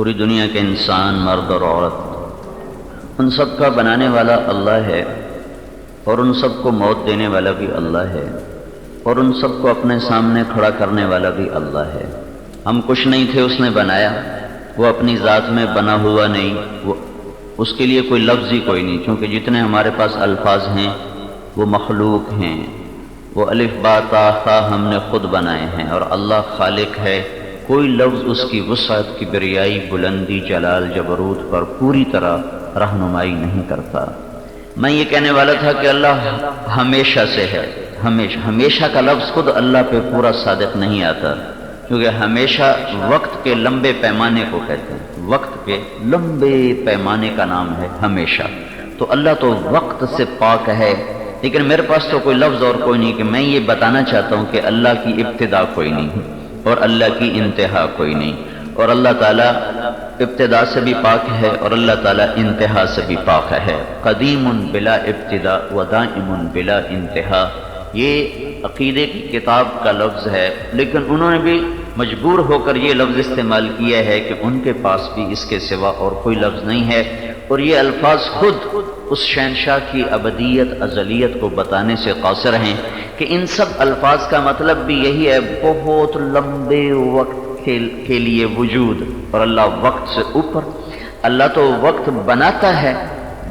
پوری دنیا کے انسان، مرد اور عورت، ان سب کا بنانے والا اللہ ہے، اور ان سب کو موت دینے والا بھی اللہ ہے، اور ان سب کو اپنے سامنے کھڑا کرنے والا بھی اللہ ہے۔ ہم کچھ نہیں تھے، اس نے بنایا، وہ اپنی ذات میں بنا ہوا نہیں، وہ اس کے لیے کوئی لفظ ہی کوئی نہیں، کیونکہ جتنے ہمارے پاس الفاظ ہیں وہ مخلوق ہیں، وہ الف با تا ثا ہم نے خود بنائے ہیں، اور اللہ خالق ہے۔ کوئی لفظ اس کی وسعت، کبریائی، بلندی، جلال، جبروت پر پوری طرح رہنمائی نہیں کرتا۔ میں یہ کہنے والا تھا کہ اللہ ہمیشہ سے ہے، ہمیشہ کا لفظ خود اللہ پہ پورا صادق نہیں آتا، کیونکہ ہمیشہ وقت کے لمبے پیمانے کو کہتے ہیں، وقت کے لمبے پیمانے کا نام ہے ہمیشہ۔ تو اللہ تو وقت سے پاک ہے، لیکن میرے پاس تو کوئی لفظ اور کوئی نہیں کہ میں یہ بتانا چاہتا ہوں کہ اللہ کی ابتدا کوئی نہیں اور اللہ کی انتہا کوئی نہیں، اور اللہ تعالیٰ ابتدا سے بھی پاک ہے اور اللہ تعالیٰ انتہا سے بھی پاک ہے۔ قدیم بلا ابتدا و دائم بلا انتہا، یہ عقیدے کی کتاب کا لفظ ہے، لیکن انہوں نے بھی مجبور ہو کر یہ لفظ استعمال کیا ہے کہ ان کے پاس بھی اس کے سوا اور کوئی لفظ نہیں ہے، اور یہ الفاظ خود اس شہنشاہ کی ابدیت، ازلیت کو بتانے سے قاصر ہیں کہ ان سب الفاظ کا مطلب بھی یہی ہے، بہت لمبے وقت کے لیے وجود، اور اللہ وقت سے اوپر۔ اللہ تو وقت بناتا ہے،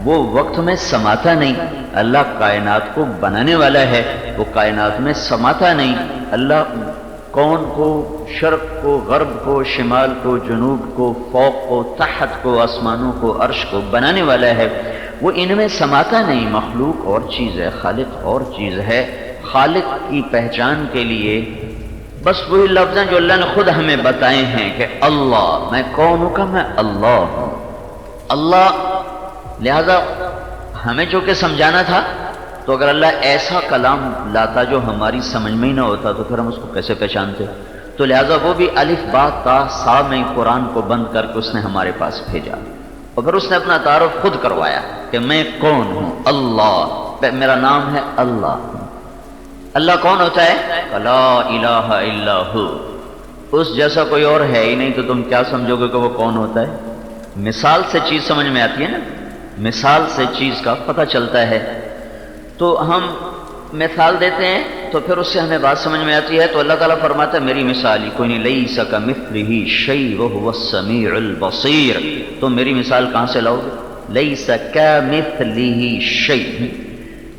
وہ وقت میں سماتا نہیں۔ اللہ کائنات کو بنانے والا ہے، وہ کائنات میں سماتا نہیں۔ اللہ کون کو، شرق کو، غرب کو، شمال کو، جنوب کو، فوق کو، تحت کو، آسمانوں کو، عرش کو بنانے والا ہے، وہ ان میں سماتا نہیں۔ مخلوق اور چیز ہے، خالق اور چیز ہے۔ خالق کی پہچان کے لیے بس وہی لفظ ہیں جو اللہ نے خود ہمیں بتائے ہیں کہ اللہ، میں کون ہوں کہ میں اللہ ہوں، اللہ۔ لہذا ہمیں جو کہ سمجھانا تھا، تو اگر اللہ ایسا کلام لاتا جو ہماری سمجھ میں ہی نہ ہوتا تو پھر ہم اس کو کیسے پہچانتے؟ تو لہذا وہ بھی الف با تا سا میں قرآن کو بند کر کے اس نے ہمارے پاس بھیجا، اور پھر اس نے اپنا تعارف خود کروایا کہ میں کون ہوں، اللہ، میرا نام ہے اللہ۔ اللہ کون ہوتا ہے؟ لا الہ الا ہو، اس جیسا کوئی اور ہے ہی نہیں، تو تم کیا سمجھو گے کہ وہ کون ہوتا ہے؟ مثال سے چیز سمجھ میں آتی ہے نا، مثال سے چیز کا پتہ چلتا ہے۔ تو ہم مثال دیتے ہیں تو پھر اس سے ہمیں بات سمجھ میں آتی ہے۔ تو اللہ تعالیٰ فرماتا ہے میری مثال ہی کوئی نہیں، لیس کمثلہ شیء وہو السمیع البصیر۔ تو میری مثال کہاں سے لاؤ گے؟ لیس کمثلہ شیء،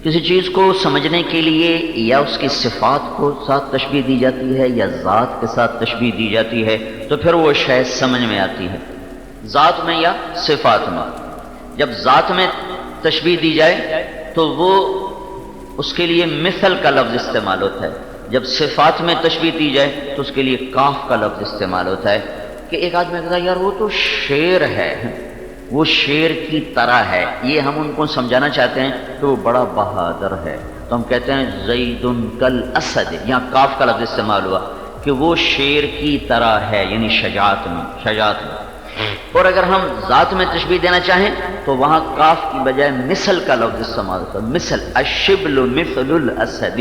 کسی چیز کو سمجھنے کے لیے یا اس کی صفات کو ساتھ تشبیہ دی جاتی ہے یا ذات کے ساتھ تشبیہ دی جاتی ہے، تو پھر وہ شے سمجھ میں آتی ہے، ذات میں یا صفات میں۔ جب ذات میں تشبیہ دی جائے تو وہ اس کے لیے مثل کا لفظ استعمال ہوتا ہے، جب صفات میں تشبیہ دی جائے تو اس کے لیے کاف کا لفظ استعمال ہوتا ہے۔ کہ ایک آدمی کہتا ہے یار وہ تو شیر ہے، وہ شیر کی طرح ہے، یہ ہم ان کو سمجھانا چاہتے ہیں کہ وہ بڑا بہادر ہے، تو ہم کہتے ہیں زید کالاسد، یہاں کاف کا لفظ استعمال ہوا کہ وہ شیر کی طرح ہے، یعنی شجاعت میں۔ اور اگر ہم ذات میں تشبیہ دینا چاہیں تو وہاں کاف کی بجائے مثل کا لفظ استعمال ہوتا ہے، مثل، الشبل مثل الاسد،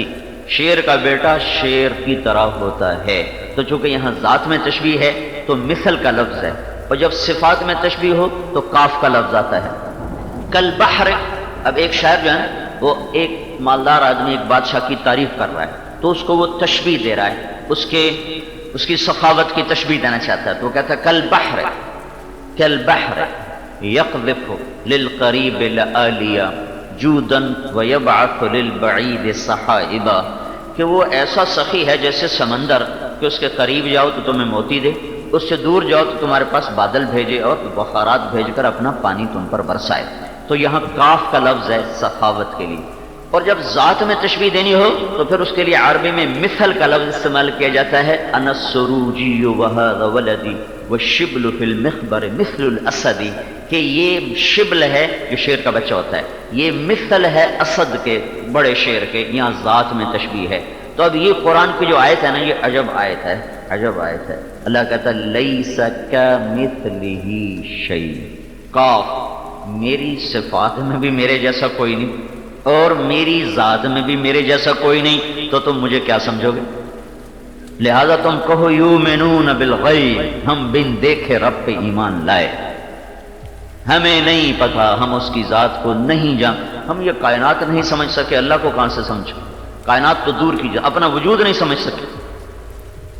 شیر کا بیٹا شیر کی طرح ہوتا ہے۔ تو چونکہ یہاں ذات میں تشبیہ ہے تو مثل کا لفظ ہے، اور جب صفات میں تشبیہ ہو تو کاف کا لفظ آتا ہے۔ کالبحر، اب ایک شاعر جو ہے وہ ایک مالدار آدمی، ایک بادشاہ کی تعریف کر رہا ہے، تو اس کو وہ تشبیہ دے رہا ہے، اس کی سخاوت کی تشبیہ دینا چاہتا ہے، تو وہ کہتا ہے کالبحر، کالبحر یقذف للقریب لآلیا جودا ویبعث للبعید سحائبا، کہ وہ ایسا سخی ہے جیسے سمندر، کہ اس کے قریب جاؤ تو تمہیں موتی دے، اس سے دور جاؤ تو تمہارے پاس بادل بھیجے اور بخارات بھیج کر اپنا پانی تم پر برسائے۔ تو یہاں کاف کا لفظ ہے سخاوت کے لیے۔ اور جب ذات میں تشبیہ دینی ہو تو پھر اس کے لیے عربی میں مثل کا لفظ استعمال کیا جاتا ہے، انا السروجی وہذا ولدی والشبل فی المخبر مثل الاسد، کہ یہ شبل ہے جو شیر کا بچہ ہوتا ہے، یہ مثل ہے اسد کے، بڑے شیر کے، یہاں ذات میں تشبیہ ہے۔ تو اب یہ قرآن کی جو آیت ہے نا، یہ عجب آیت ہے، عجب آیت ہے۔ اللہ کہتا ہے لیس کمثلہ شیء، کاف، میری صفات میں بھی میرے جیسا کوئی نہیں اور میری ذات میں بھی میرے جیسا کوئی نہیں، تو تم مجھے کیا سمجھو گے؟ لہذا تم کہو یؤمنون بالغیب، ہم بن دیکھے رب پہ ایمان لائے، ہمیں نہیں پتا، ہم اس کی ذات کو نہیں جان، ہم یہ کائنات نہیں سمجھ سکے، اللہ کو کہاں سے سمجھو، کائنات تو دور کی، اپنا وجود نہیں سمجھ سکے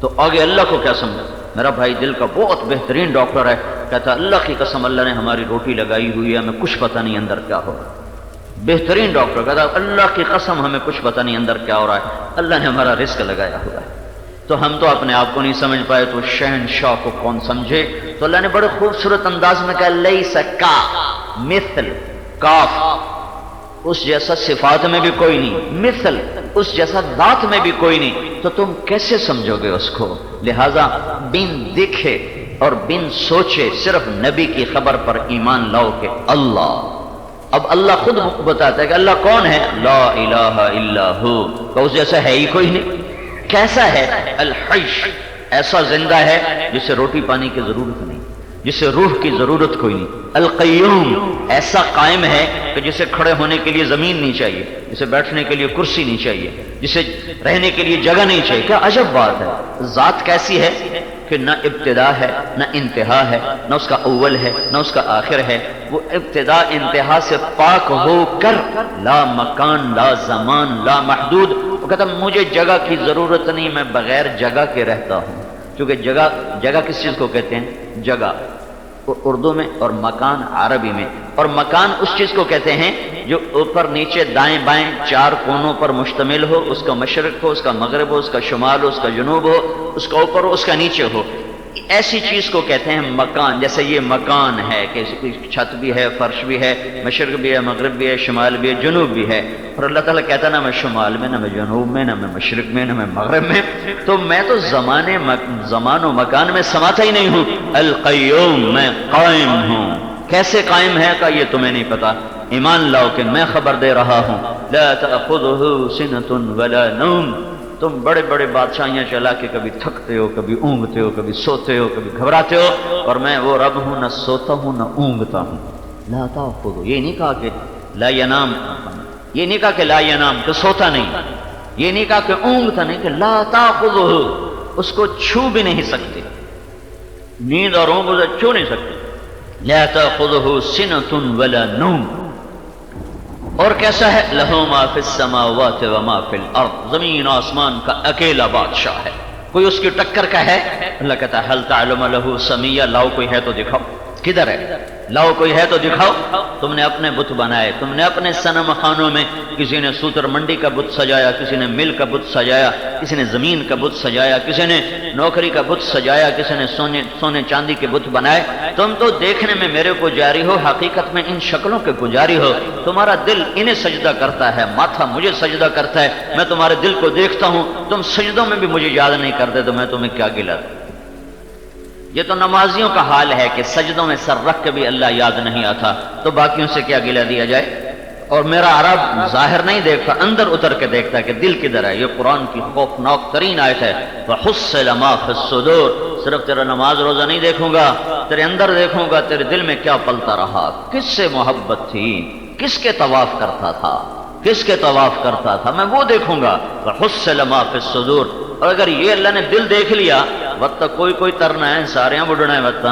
تو آگے اللہ کو کیا سمجھا۔ میرا بھائی دل کا بہت بہترین ڈاکٹر ہے، کہتا اللہ کی قسم اللہ نے ہماری روٹی لگائی ہوئی ہے، ہمیں کچھ پتہ نہیں اندر کیا ہو رہا ہے۔ بہترین ڈاکٹر کہتا اللہ کی قسم ہمیں کچھ پتہ نہیں اندر کیا ہو رہا ہے، اللہ نے ہمارا رزق لگایا ہوا ہے۔ تو ہم تو اپنے آپ کو نہیں سمجھ پائے تو شہنشاہ کو کون سمجھے؟ تو اللہ نے بڑے خوبصورت انداز میں کہا لیس کا مثل کاف، اس جیسا صفات میں بھی کوئی نہیں، مثل اس جیسا ذات میں بھی کوئی نہیں، تو تم کیسے سمجھو گے اس کو؟ لہذا بن دیکھے اور بن سوچے صرف نبی کی خبر پر ایمان لاؤ کہ اللہ، اب اللہ خود بتاتا ہے کہ اللہ کون ہے، لا الہ الا ہو، کہ اس جیسا ہے ہی کوئی نہیں۔ کیسا ہے؟ الحی، ایسا زندہ ہے جسے روٹی پانی کی ضرورت نہیں، جسے روح کی ضرورت کوئی نہیں۔ القیوم، ایسا قائم ہے کہ جسے کھڑے ہونے کے لیے زمین نہیں چاہیے، جسے بیٹھنے کے لیے کرسی نہیں چاہیے، جسے رہنے کے لیے جگہ نہیں چاہیے۔ کیا عجب بات ہے، ذات کیسی ہے کہ نہ ابتدا ہے نہ انتہا ہے، نہ اس کا اول ہے نہ اس کا آخر ہے، وہ ابتدا انتہا سے پاک ہو کر لا مکان لا زمان لا محدود، وہ کہتا مجھے جگہ کی ضرورت نہیں، میں بغیر جگہ کے رہتا ہوں۔ کیونکہ جگہ کس چیز کو کہتے ہیں؟ جگہ اردو میں، اور مکان عربی میں، اور مکان اس چیز کو کہتے ہیں جو اوپر نیچے دائیں بائیں چار کونوں پر مشتمل ہو، اس کا مشرق ہو، اس کا مغرب ہو، اس کا شمال ہو، اس کا جنوب ہو، اس کا اوپر ہو، اس کا نیچے ہو، ایسی چیز کو کہتے ہیں مکان۔ جیسے یہ مکان ہے کہ چھت بھی ہے، فرش بھی ہے، مشرق بھی ہے، مغرب بھی ہے، شمال بھی ہے، جنوب بھی ہے، اور اللہ تعالیٰ کہتا ہے نہ میں شمال میں، نہ میں جنوب میں، نہ میں مشرق میں، نہ میں مغرب میں، تو میں تو زمان و مکان میں سماتا ہی نہیں ہوں۔ القیوم، میں قائم ہوں۔ کیسے قائم ہے کہ یہ تمہیں نہیں پتا، ایمان لاؤ کہ میں خبر دے رہا ہوں۔ لا تأخذہ سنۃ ولا نوم، تم بڑے بڑے بادشاہیاں چلا کے کبھی تھکتے ہو، کبھی اونگتے ہو، کبھی سوتے ہو، کبھی گھبراتے ہو، اور میں وہ رب ہوں، نہ سوتا ہوں نہ اونگتا ہوں۔ لا تأخذہ، یہ نہیں کہا کہ لا ینام، یہ نہیں کہا کہ لا ینام کہ سوتا نہیں، یہ نہیں کہا کہ اونگتا نہیں، کہ لا تأخذہ، اس کو چھو بھی نہیں سکتے، نیند اور اونگ اسے چھو نہیں سکتے۔ لا تأخذہ سنۃ ولا نوم۔ اور کیسا ہے؟ لہ ما فی السماوات و ما فی الارض، زمین آسمان کا اکیلا بادشاہ ہے، کوئی اس کی ٹکر کا ہے؟ اللہ کہتا ہے هل تعلم له سمیہ، لاؤ کوئی ہے تو دکھاؤ، کدھر ہے؟ لاؤ کوئی ہے تو دکھاؤ۔ تم نے اپنے بت بنائے، تم نے اپنے صنم خانوں میں، کسی نے سوتر منڈی کا بت سجایا، کسی نے مل کا بت سجایا، کسی نے زمین کا بت سجایا، کسی نے نوکری کا بت سجایا، کسی نے سونے چاندی کے بت بنائے۔ تم تو دیکھنے میں میرے کو جاری ہو، حقیقت میں ان شکلوں کے پجاری ہو۔ تمہارا دل انہیں سجدہ کرتا ہے، ماتھا مجھے سجدہ کرتا ہے، میں تمہارے دل کو دیکھتا ہوں، تم سجدوں میں بھی مجھے یاد نہیں کرتے، تو میں تمہیں کیا گلا دوں؟ یہ تو نمازیوں کا حال ہے کہ سجدوں میں سر رکھ کے بھی اللہ یاد نہیں آتا، تو باقیوں سے کیا گلہ دیا جائے؟ اور میرا عرب ظاہر نہیں دیکھتا، اندر اتر کے دیکھتا ہے کہ دل کدھر ہے۔ یہ قرآن کی خوفناک ترین آیت ہے، وَحُصِّلَ مَا فِي الصُّدُورِ، صرف تیرا نماز روزہ نہیں دیکھوں گا، تیرے اندر دیکھوں گا، تیرے دل میں کیا پلتا رہا، کس سے محبت تھی، کس کے طواف کرتا تھا، کس کے طواف کرتا تھا، میں وہ دیکھوں گا۔ وَحُصِّلَ مَا فِي الصُّدُورِ، اور اگر یہ اللہ نے دل دیکھ لیا، وقت کوئی ترنا ہے، سارے ہیں بڑھنا ہے وقت۔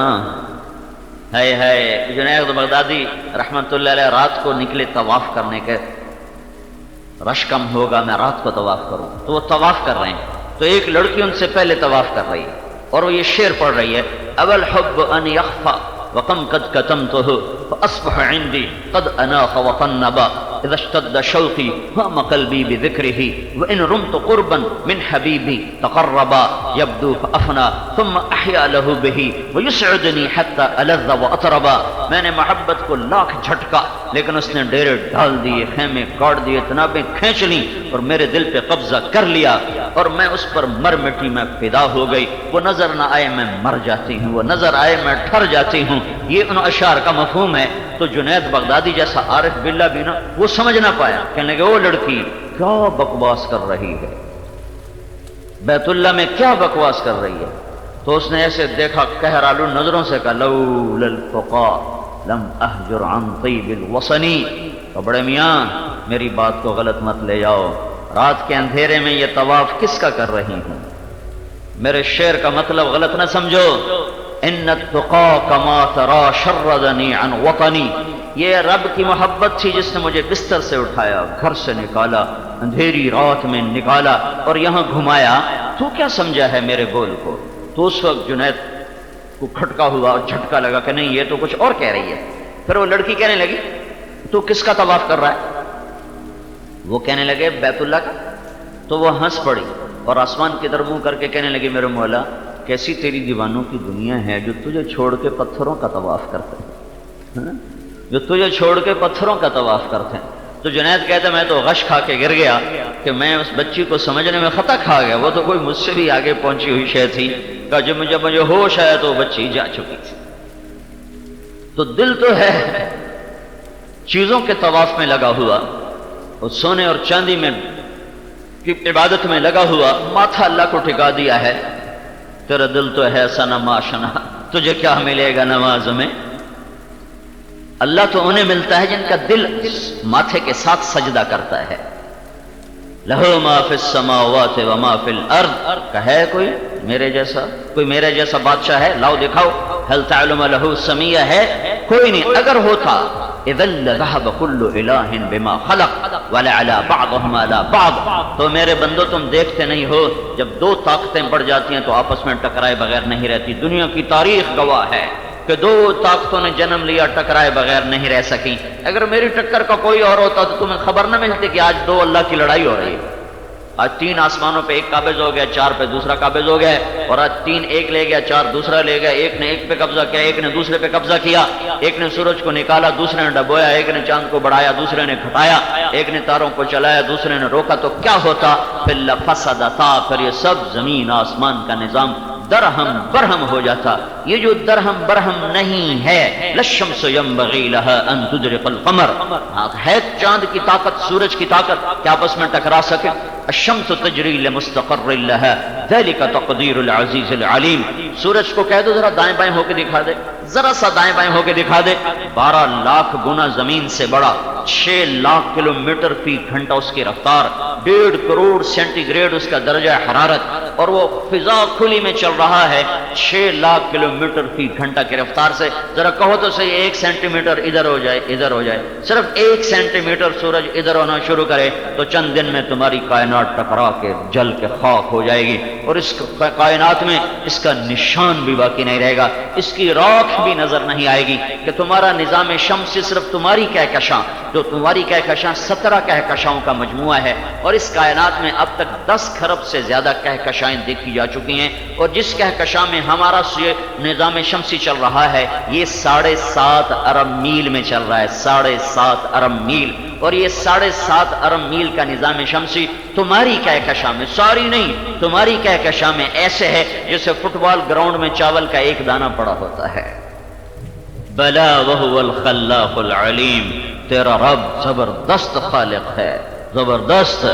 ہے جنید بغدادی رحمت اللہ علیہ رات کو نکلے طواف کرنے کے، رش کم ہوگا میں رات کو طواف کروں، تو وہ طواف کر رہے ہیں، تو ایک لڑکی ان سے پہلے طواف کر رہی ہے، اور وہ یہ شعر پڑھ رہی ہے، اب الحب ان یخفى وقم قد کتمته فاصبح عندي قد اناخ وطنبا اذا اشتد شوقي هم قلبي بذكره وان رمت قربا من حبيبي تقربا يبدو فافنى ثم احيا له به ويسعدني حتى الذ واطربا۔ میں نے محبت کو لاکھ جھٹکا، لیکن اس نے ڈیرے ڈال دیے، خیمے کاٹ دیے، تنابیں کھینچ لیں اور میرے دل پہ قبضہ کر لیا، اور میں اس پر مر مٹی میں فدا ہو گئی۔ وہ نظر نہ آئے میں مر جاتی ہوں، وہ نظر آئے میں ٹھر جاتی ہوں۔ یہ ان اشعار کا مفہوم ہے۔ تو جنید بغدادی جیسا عارف باللہ بھی نا وہ سمجھ نہ پایا، کہنے لگے وہ لڑکی کیا بکواس کر رہی ہے، بیت اللہ میں کیا بکواس کر رہی ہے۔ تو اس نے ایسے دیکھا کہرالو نظروں سے کہا لولا الفقا لم احجر عن طیب الوصنی، تو بڑے میاں میری بات کو غلط مت لے جاؤ، رات کے اندھیرے میں یہ طواف کس کا کر رہی ہوں؟ میرے شعر کا مطلب غلط نہ سمجھو. ان التقى كما ترى شردني عن وطني، یہ رب کی محبت تھی جس نے مجھے بستر سے اٹھایا، گھر سے نکالا، اندھیری رات میں نکالا اور یہاں گھمایا. تو کیا سمجھا ہے میرے بول کو؟ تو اس وقت جنید کو کھٹکا ہوا اور جھٹکا لگا کہ نہیں یہ تو کچھ اور کہہ رہی ہے. پھر وہ لڑکی کہنے لگی تو کس کا طواف کر رہا ہے؟ وہ کہنے لگے بیت اللہ کا. تو وہ ہنس پڑی اور آسمان کی طرف منہ کر کے کہنے لگی میرے مولا کیسی تیری دیوانوں کی دنیا ہے جو تجھے چھوڑ کے پتھروں کا طواف کرتے ہیں، جو تجھے چھوڑ کے پتھروں کا طواف کرتے ہیں. تو جنید کہتا میں تو غش کھا کے گر گیا کہ میں اس بچی کو سمجھنے میں خطا کھا گیا، وہ تو کوئی مجھ سے بھی آگے پہنچی ہوئی شے تھی کہ جب مجھے ہوش آیا تو بچی جا چکی تھی. تو دل تو ہے چیزوں کے طواف میں لگا ہوا اور سونے اور چاندی میں کی عبادت میں لگا ہوا، ماتھا اللہ کو ٹھکا دیا ہے. تیرا دل تو ہے سنما شنا، تجھے کیا ملے گا نماز میں؟ اللہ تو انہیں ملتا ہے جن کا دل ماتھے کے ساتھ سجدہ کرتا ہے. لہو ما فی السماوات و ما فی الارض، کہ ہے کوئی میرے جیسا بادشاہ ہے؟ لاؤ دکھاؤ. هل تعلم له سمیہ ہے؟ کوئی نہیں. اگر ہوتا اذا لذهب كل الہ بما خلق ولعلى بعضهم على بعض. تو میرے بندو تم دیکھتے نہیں ہو جب دو طاقتیں بڑھ جاتی ہیں تو آپس میں ٹکرائے بغیر نہیں رہتی. دنیا کی تاریخ گواہ ہے کہ دو طاقتوں نے جنم لیا، ٹکرائے بغیر نہیں رہ سکی. اگر میری ٹکر کا کوئی اور ہوتا تو تمہیں خبر نہ ملتی کہ آج دو اللہ کی لڑائی ہو رہی ہے. آج 3 آسمانوں پہ ایک قابض ہو گیا، 4 پہ دوسرا قابض ہو گیا، اور آج 3 ایک لے گیا، 4 دوسرا لے گیا. ایک نے ایک پہ قبضہ کیا، ایک نے دوسرے پہ قبضہ کیا. ایک نے سورج کو نکالا، دوسرے نے ڈبویا. ایک نے چاند کو بڑھایا، دوسرے نے گھٹایا. ایک نے تاروں کو چلایا، دوسرے نے روکا. تو کیا ہوتا؟ پھر لفسدتا، پھر یہ سب زمین آسمان کا نظام درہم برہم ہو جاتا. یہ جو درہم برہم نہیں ہے، للشمس ينبغي لها ان تدرك القمر، ہے چاند کی طاقت، سورج کی طاقت کیا آپس میں ٹکرا سکے؟ الشمس تجری لمستقر لها ذلك تقدیر العزیز العلیم. سورج کو کہہ دو ذرا دائیں بائیں ہو کے دکھا دے، ذرا سا دائیں بائیں ہو کے دکھا دے. 12 لاکھ گنا زمین سے بڑا، 6 لاکھ کلومیٹر فی گھنٹہ اس کی رفتار، 1.5 کروڑ سینٹی گریڈ اس کا درجہ حرارت، اور وہ فضا کھلی میں چل رہا ہے 6 لاکھ کلومیٹر فی گھنٹہ کی رفتار سے. ذرا کہو تو صحیح 1 سینٹی میٹر ادھر ہو جائے ادھر ہو جائے، صرف 1 سینٹی میٹر سورج ادھر ہونا شروع کرے تو چند دن میں تمہاری کائنات ٹکرا کے جل کے خاک ہو جائے گی، اور اس کائنات میں اس کا نشان بھی باقی نہیں رہے گا، اس کی راکھ بھی نظر نہیں آئے گی. کہ تمہارا نظام شمس صرف تمہاری کہکشاں، جو تمہاری کہکشاں 17 کہکشاؤں کا مجموعہ ہے، اور اس کائنات میں اب تک 10 خرب سے زیادہ کہکشائیں دیکھی جا چکی ہیں. اور جس کہکشاں میں ہمارا نظام شمسی چل رہا ہے یہ 7.5 ارب میل میں چل رہا ہے، 7.5 ارب میل. اور یہ 7.5 ارب میل کا نظام شمسی تمہاری کہکشاں میں، ساری نہیں، تمہاری کہکشاں میں ایسے ہے جیسے فٹ بال گراؤنڈ میں چاول کا ایک دانہ پڑا ہوتا ہے. بلا وهو الخلاق العلیم، تیرا رب زبردست خالق ہے، زبردست.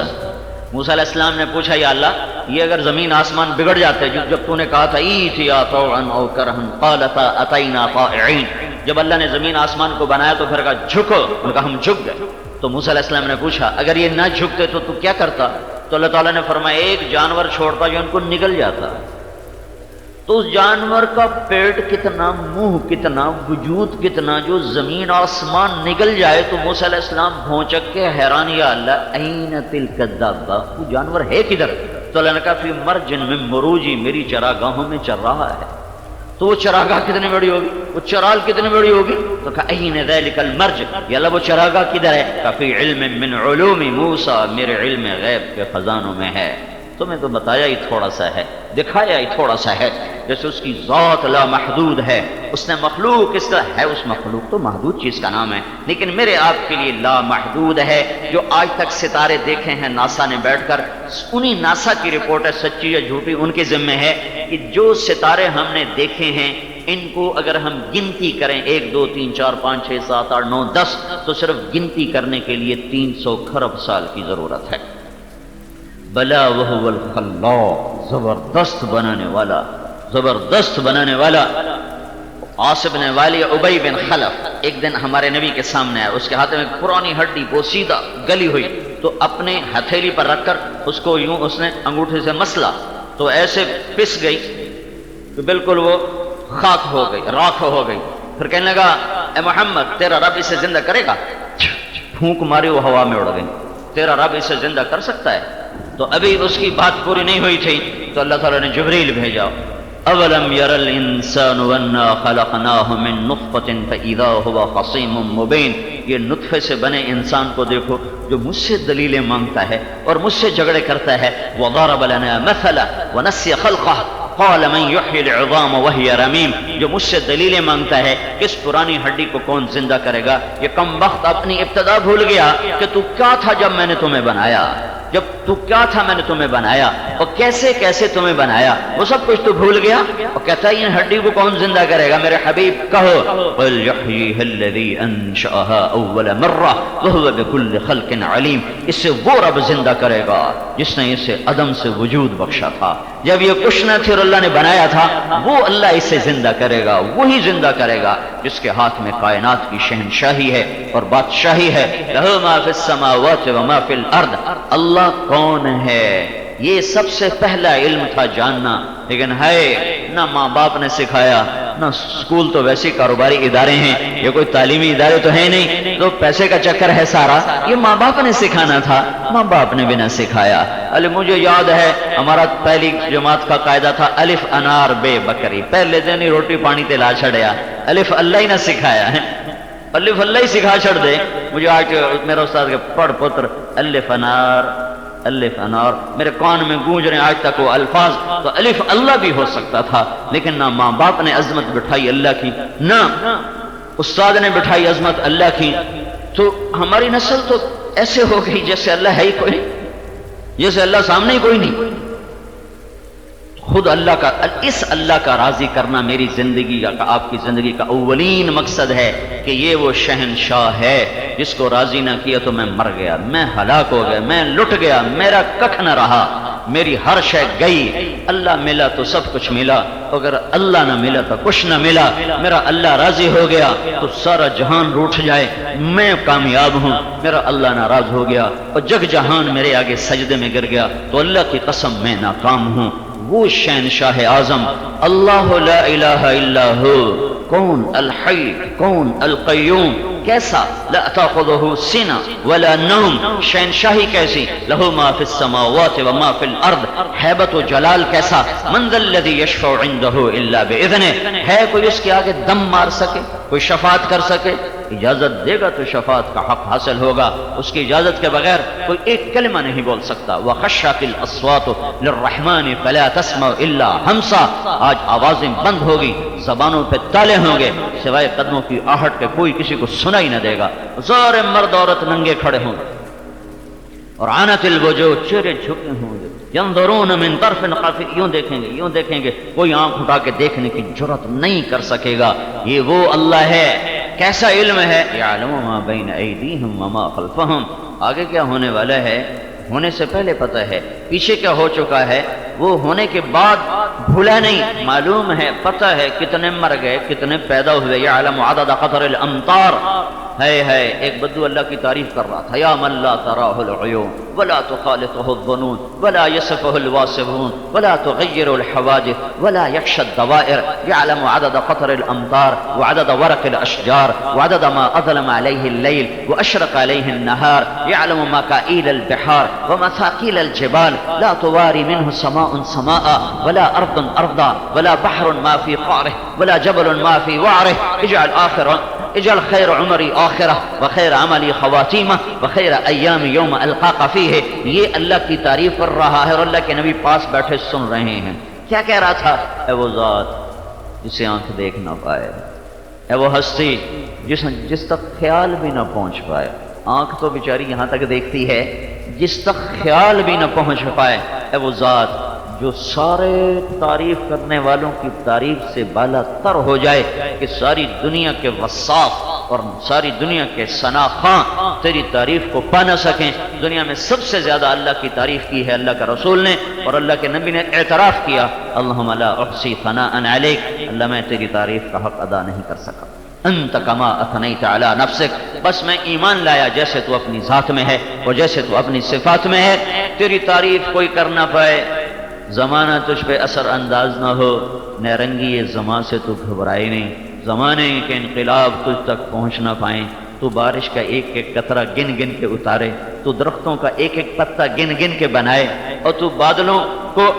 موسیٰ علیہ السلام نے پوچھا یا اللہ یہ اگر زمین آسمان بگڑ جاتے، جب تو نے کہا تھا ایتیا طوعا او کرہا قالتا اتینا طائعین، جب اللہ نے زمین آسمان کو بنایا تو پھر کہا جھکو، انہوں نے کہا ہم جھک گئے. تو موسیٰ علیہ السلام نے پوچھا اگر یہ نہ جھکتے تو کیا کرتا؟ تو اللہ تعالیٰ نے فرمایا ایک جانور چھوڑتا جو ان کو نگل جاتا. تو اس جانور کا پیٹ کتنا، منہ کتنا، وجود کتنا جو زمین آسمان نگل جائے. تو موسیٰ علیہ السلام بھونچک کے حیران یا اللہ این تلک الدابہ، وہ جانور ہے کدھر؟ تو اللہ نے کہا فی مرج من مروجی، میری چراگاہوں میں چر رہا ہے. تو وہ چراگاہ کتنی بڑی ہوگی، وہ چرال کتنی بڑی ہوگی؟ تو کہا این ذلک المرج، یا اللہ وہ چراگاہ کدھر ہے؟ کہا فی علم من علوم موسیٰ، میرے علم غیب کے خزانوں میں ہے. تمہیں تو بتایا ہی تھوڑا سا ہے، دکھایا ہی تھوڑا سا ہے. جیسے اس کی ذات لا محدود ہے، اس نے مخلوق اس کا ہے، اس مخلوق تو محدود چیز کا نام ہے، لیکن میرے آپ کے لیے لا محدود ہے. جو آج تک ستارے دیکھے ہیں ناسا نے بیٹھ کر، انہی ناسا کی رپورٹ ہے، سچی یا جھوٹی ان کے ذمہ ہے، کہ جو ستارے ہم نے دیکھے ہیں ان کو اگر ہم گنتی کریں 1 2 3 4 5 6 7 8 9 10 تو صرف گنتی کرنے کے لیے 300 خرب سال کی ضرورت ہے. بلا وهو الخلاق، زبردست بنانے والا، زبردست بنانے والا. عاص بن والی ابی بن خلف ایک دن ہمارے نبی کے سامنے آیا، اس کے ہاتھ میں پرانی ہڈی بوسیدہ گلی ہوئی، تو اپنے ہتھیلی پر رکھ کر اس کو یوں اس نے انگوٹھے سے مسلا. تو ایسے پس گئی کہ بالکل وہ خاک ہو گئی، راکھ ہو گئی۔ پھر کہنے لگا اے محمد تیرا رب اسے زندہ کرے گا؟ پھونک ماری وہ ہوا میں اڑ گئی، تیرا رب اسے زندہ کر سکتا ہے؟ تو ابھی اس کی بات پوری نہیں ہوئی تھی تو اللہ تعالیٰ نے جبریل بھیجا، اولم یر الانسان انا خلقناہ من نطفۃ فاذا هو خصیم مبین، یہ نطفے سے بنے انسان کو دیکھو جو مجھ سے دلیلیں مانگتا ہے اور مجھ سے جھگڑے کرتا ہے، وضرب لنا مثلا ونسی خلقہ قال من یحیی العظام وہی رمیم، جو مجھ سے دلیلیں مانگتا ہے کس پرانی ہڈی کو کون زندہ کرے گا؟ یہ کم وقت اپنی ابتدا بھول گیا کہ تو کیا تھا جب میں نے تمہیں بنایا، جب تو کیا تھا میں نے تمہیں بنایا اور کیسے کیسے تمہیں بنایا، وہ سب کچھ تو بھول گیا اور کہتا ہے ان ہڈی کو کون زندہ کرے گا؟ میرے حبیب کہو قل یحییہ الذی انشأها اول مرہ وہو بکل خلق علیم، اس سے وہ رب زندہ کرے گا جس نے اسے عدم سے وجود بخشا تھا، جب یہ کچھ نہ تھی اور اللہ نے بنایا تھا، وہ اللہ اسے زندہ کرے گا، وہی زندہ کرے گا جس کے ہاتھ میں کائنات کی شہنشاہی ہے اور بادشاہی ہے۔ لہ ما فی السماوات وما فی الارض، اللہ کون ہے یہ سب سے پہلا علم تھا جاننا، لیکن ہے نہ ماں باپ نے سکھایا، نہ اسکول تو ویسے کاروباری ادارے ہیں، یہ کوئی تعلیمی ادارے تو ہے نہیں، تو پیسے کا چکر ہے سارا، یہ ماں باپ نے سکھانا تھا، ماں باپ نے بھی نہ سکھایا۔ مجھے یاد ہے ہمارا پہلی جماعت کا قاعدہ تھا الف انار بے بکری، پہلے دن ہی روٹی پانی تے لا چھڑیا، الف اللہ ہی نہ سکھایا ہے، الف اللہ ہی سکھا چھڑ دے۔ مجھے آج میرا استاد کے پڑھ پتر الف انار، الف انار میرے کان میں گونج رہے آج تک وہ الفاظ، تو الف اللہ بھی ہو سکتا تھا، لیکن نہ ماں باپ نے عظمت بٹھائی اللہ کی، نہ استاد نے بٹھائی عظمت اللہ کی، تو ہماری نسل تو ایسے ہو گئی جیسے اللہ ہے ہی کوئی، جیسے اللہ سامنے ہی کوئی نہیں۔ خود اللہ کا، اس اللہ کا راضی کرنا میری زندگی کا، آپ کی زندگی کا اولین مقصد ہے کہ یہ وہ شہنشاہ ہے جس کو راضی نہ کیا تو میں مر گیا، میں ہلاک ہو گیا، میں لٹ گیا، میرا ککھ نہ رہا، میری ہر شے گئی۔ اللہ ملا تو سب کچھ ملا، اگر اللہ نہ ملا تو کچھ نہ ملا، میرا اللہ راضی ہو گیا تو سارا جہان روٹھ جائے، میں کامیاب ہوں، میرا اللہ ناراض ہو گیا اور جگ جہان میرے آگے سجدے میں گر گیا تو اللہ کی قسم میں ناکام ہوں۔ وہ شہنشاہ اعظم اللہ لا الہ الا ہو، کون الحی، کون القیوم، کیسا لا تاخذہ سنہ ولا نوم، شہنشاہی کیسی، لہ ما فی السماوات وما فی الارض، ہیبت و جلال کیسا، من ذا الذی یشفع عندہ الا باذنہ، ہے کوئی اس کے آگے دم مار سکے، کوئی شفاعت کر سکے؟ اجازت دے گا تو شفاعت کا حق حاصل ہوگا، اس کی اجازت کے بغیر کوئی ایک کلمہ نہیں بول سکتا۔ وَخَشَّعَتِ الْأَصْوَاتُ لِلرَّحْمَنِ فَلَا تَسْمَعُ إِلَّا ہمسا، آج آوازیں بند ہوگی، زبانوں پہ تالے ہوں گے، سوائے قدموں کی آہٹ کے کوئی کسی کو سنا ہی نہ دے گا، سارے مرد عورت ننگے کھڑے ہوں گے، اور عَنَتِ الْوُجُوهُ، چہرے جھکے ہوں گے، يَنظُرُونَ مِن طَرْفٍ خَفِيٍّ، یوں دیکھیں گے، کوئی آنکھ اٹھا کے دیکھنے کی جرات نہیں کر سکے گا۔ یہ وہ اللہ ہے، کیسا علم ہے، یعلم ما بین ایدیہم وما خلفہم، آگے کیا ہونے والا ہے ہونے سے پہلے پتہ ہے، پیچھے کیا ہو چکا ہے وہ ہونے کے بعد بھولا نہیں، معلوم ہے، پتہ ہے کتنے مر گئے، کتنے پیدا ہوئے، یعلم عدد قطر الامطار۔ ہے ایک بدو اللہ کی تعریف کر رہا تھا، یا من لا تراہ العیون ولا تخالطہ الظنون ولا یصفہ الواصفون ولا تغیر الحوادث ولا یخشى الدوائر، یعلم عدد قطر الامطار وعدد ورق الاشجار وعدد ما اظلم علیہ اللیل واشرق علیہ النہار، یعلم مکائیل البحار ومثاقیل الجبال لا تواری منہ سماء سماء ولا ارض ارضا ولا بحر ما فی قعرہ ولا جبل ما فی وعرہ، اجعل خیر عمری آخرہ وخیر عملی خواتیمہ وخیر ایام یوم القاک فیہ۔ یہ اللہ کی تعریف کر رہا ہے اور اللہ کے نبی پاس بیٹھے سن رہے ہیں۔ کیا کہہ رہا تھا؟ اے وہ ذات جسے آنکھ دیکھ نہ پائے، اے وہ ہستی جس تک خیال بھی نہ پہنچ پائے، آنکھ تو بیچاری یہاں تک دیکھتی ہے، جس تک خیال بھی نہ پہنچ پائے، اے وہ ذات جو سارے تعریف کرنے والوں کی تعریف سے بالا تر ہو جائے کہ ساری دنیا کے وصاف اور ساری دنیا کے ثناخواں تیری تعریف کو پا نہ سکیں۔ دنیا میں سب سے زیادہ اللہ کی تعریف کی ہے اللہ کا رسول نے، اور اللہ کے نبی نے اعتراف کیا، اللہم لا احصی ثناء علیک، اللہ میں تیری تعریف کا حق ادا نہیں کر سکا، انت کما اثنیت علی نفسک، بس میں ایمان لایا جیسے تو اپنی ذات میں ہے اور جیسے تو اپنی صفات میں ہے، تیری تعریف کوئی کر نہ پائے، زمانہ تجھ پہ اثر انداز نہ ہو، نیرنگی یہ زماں سے تو گھبرائے نہیں، زمانے کے انقلاب تجھ تک پہنچ نہ پائیں، تو بارش کا ایک ایک قطرہ گن گن کے اتارے، تو درختوں کا ایک ایک پتا گن گن کے بنائے، اور تو بادلوں کو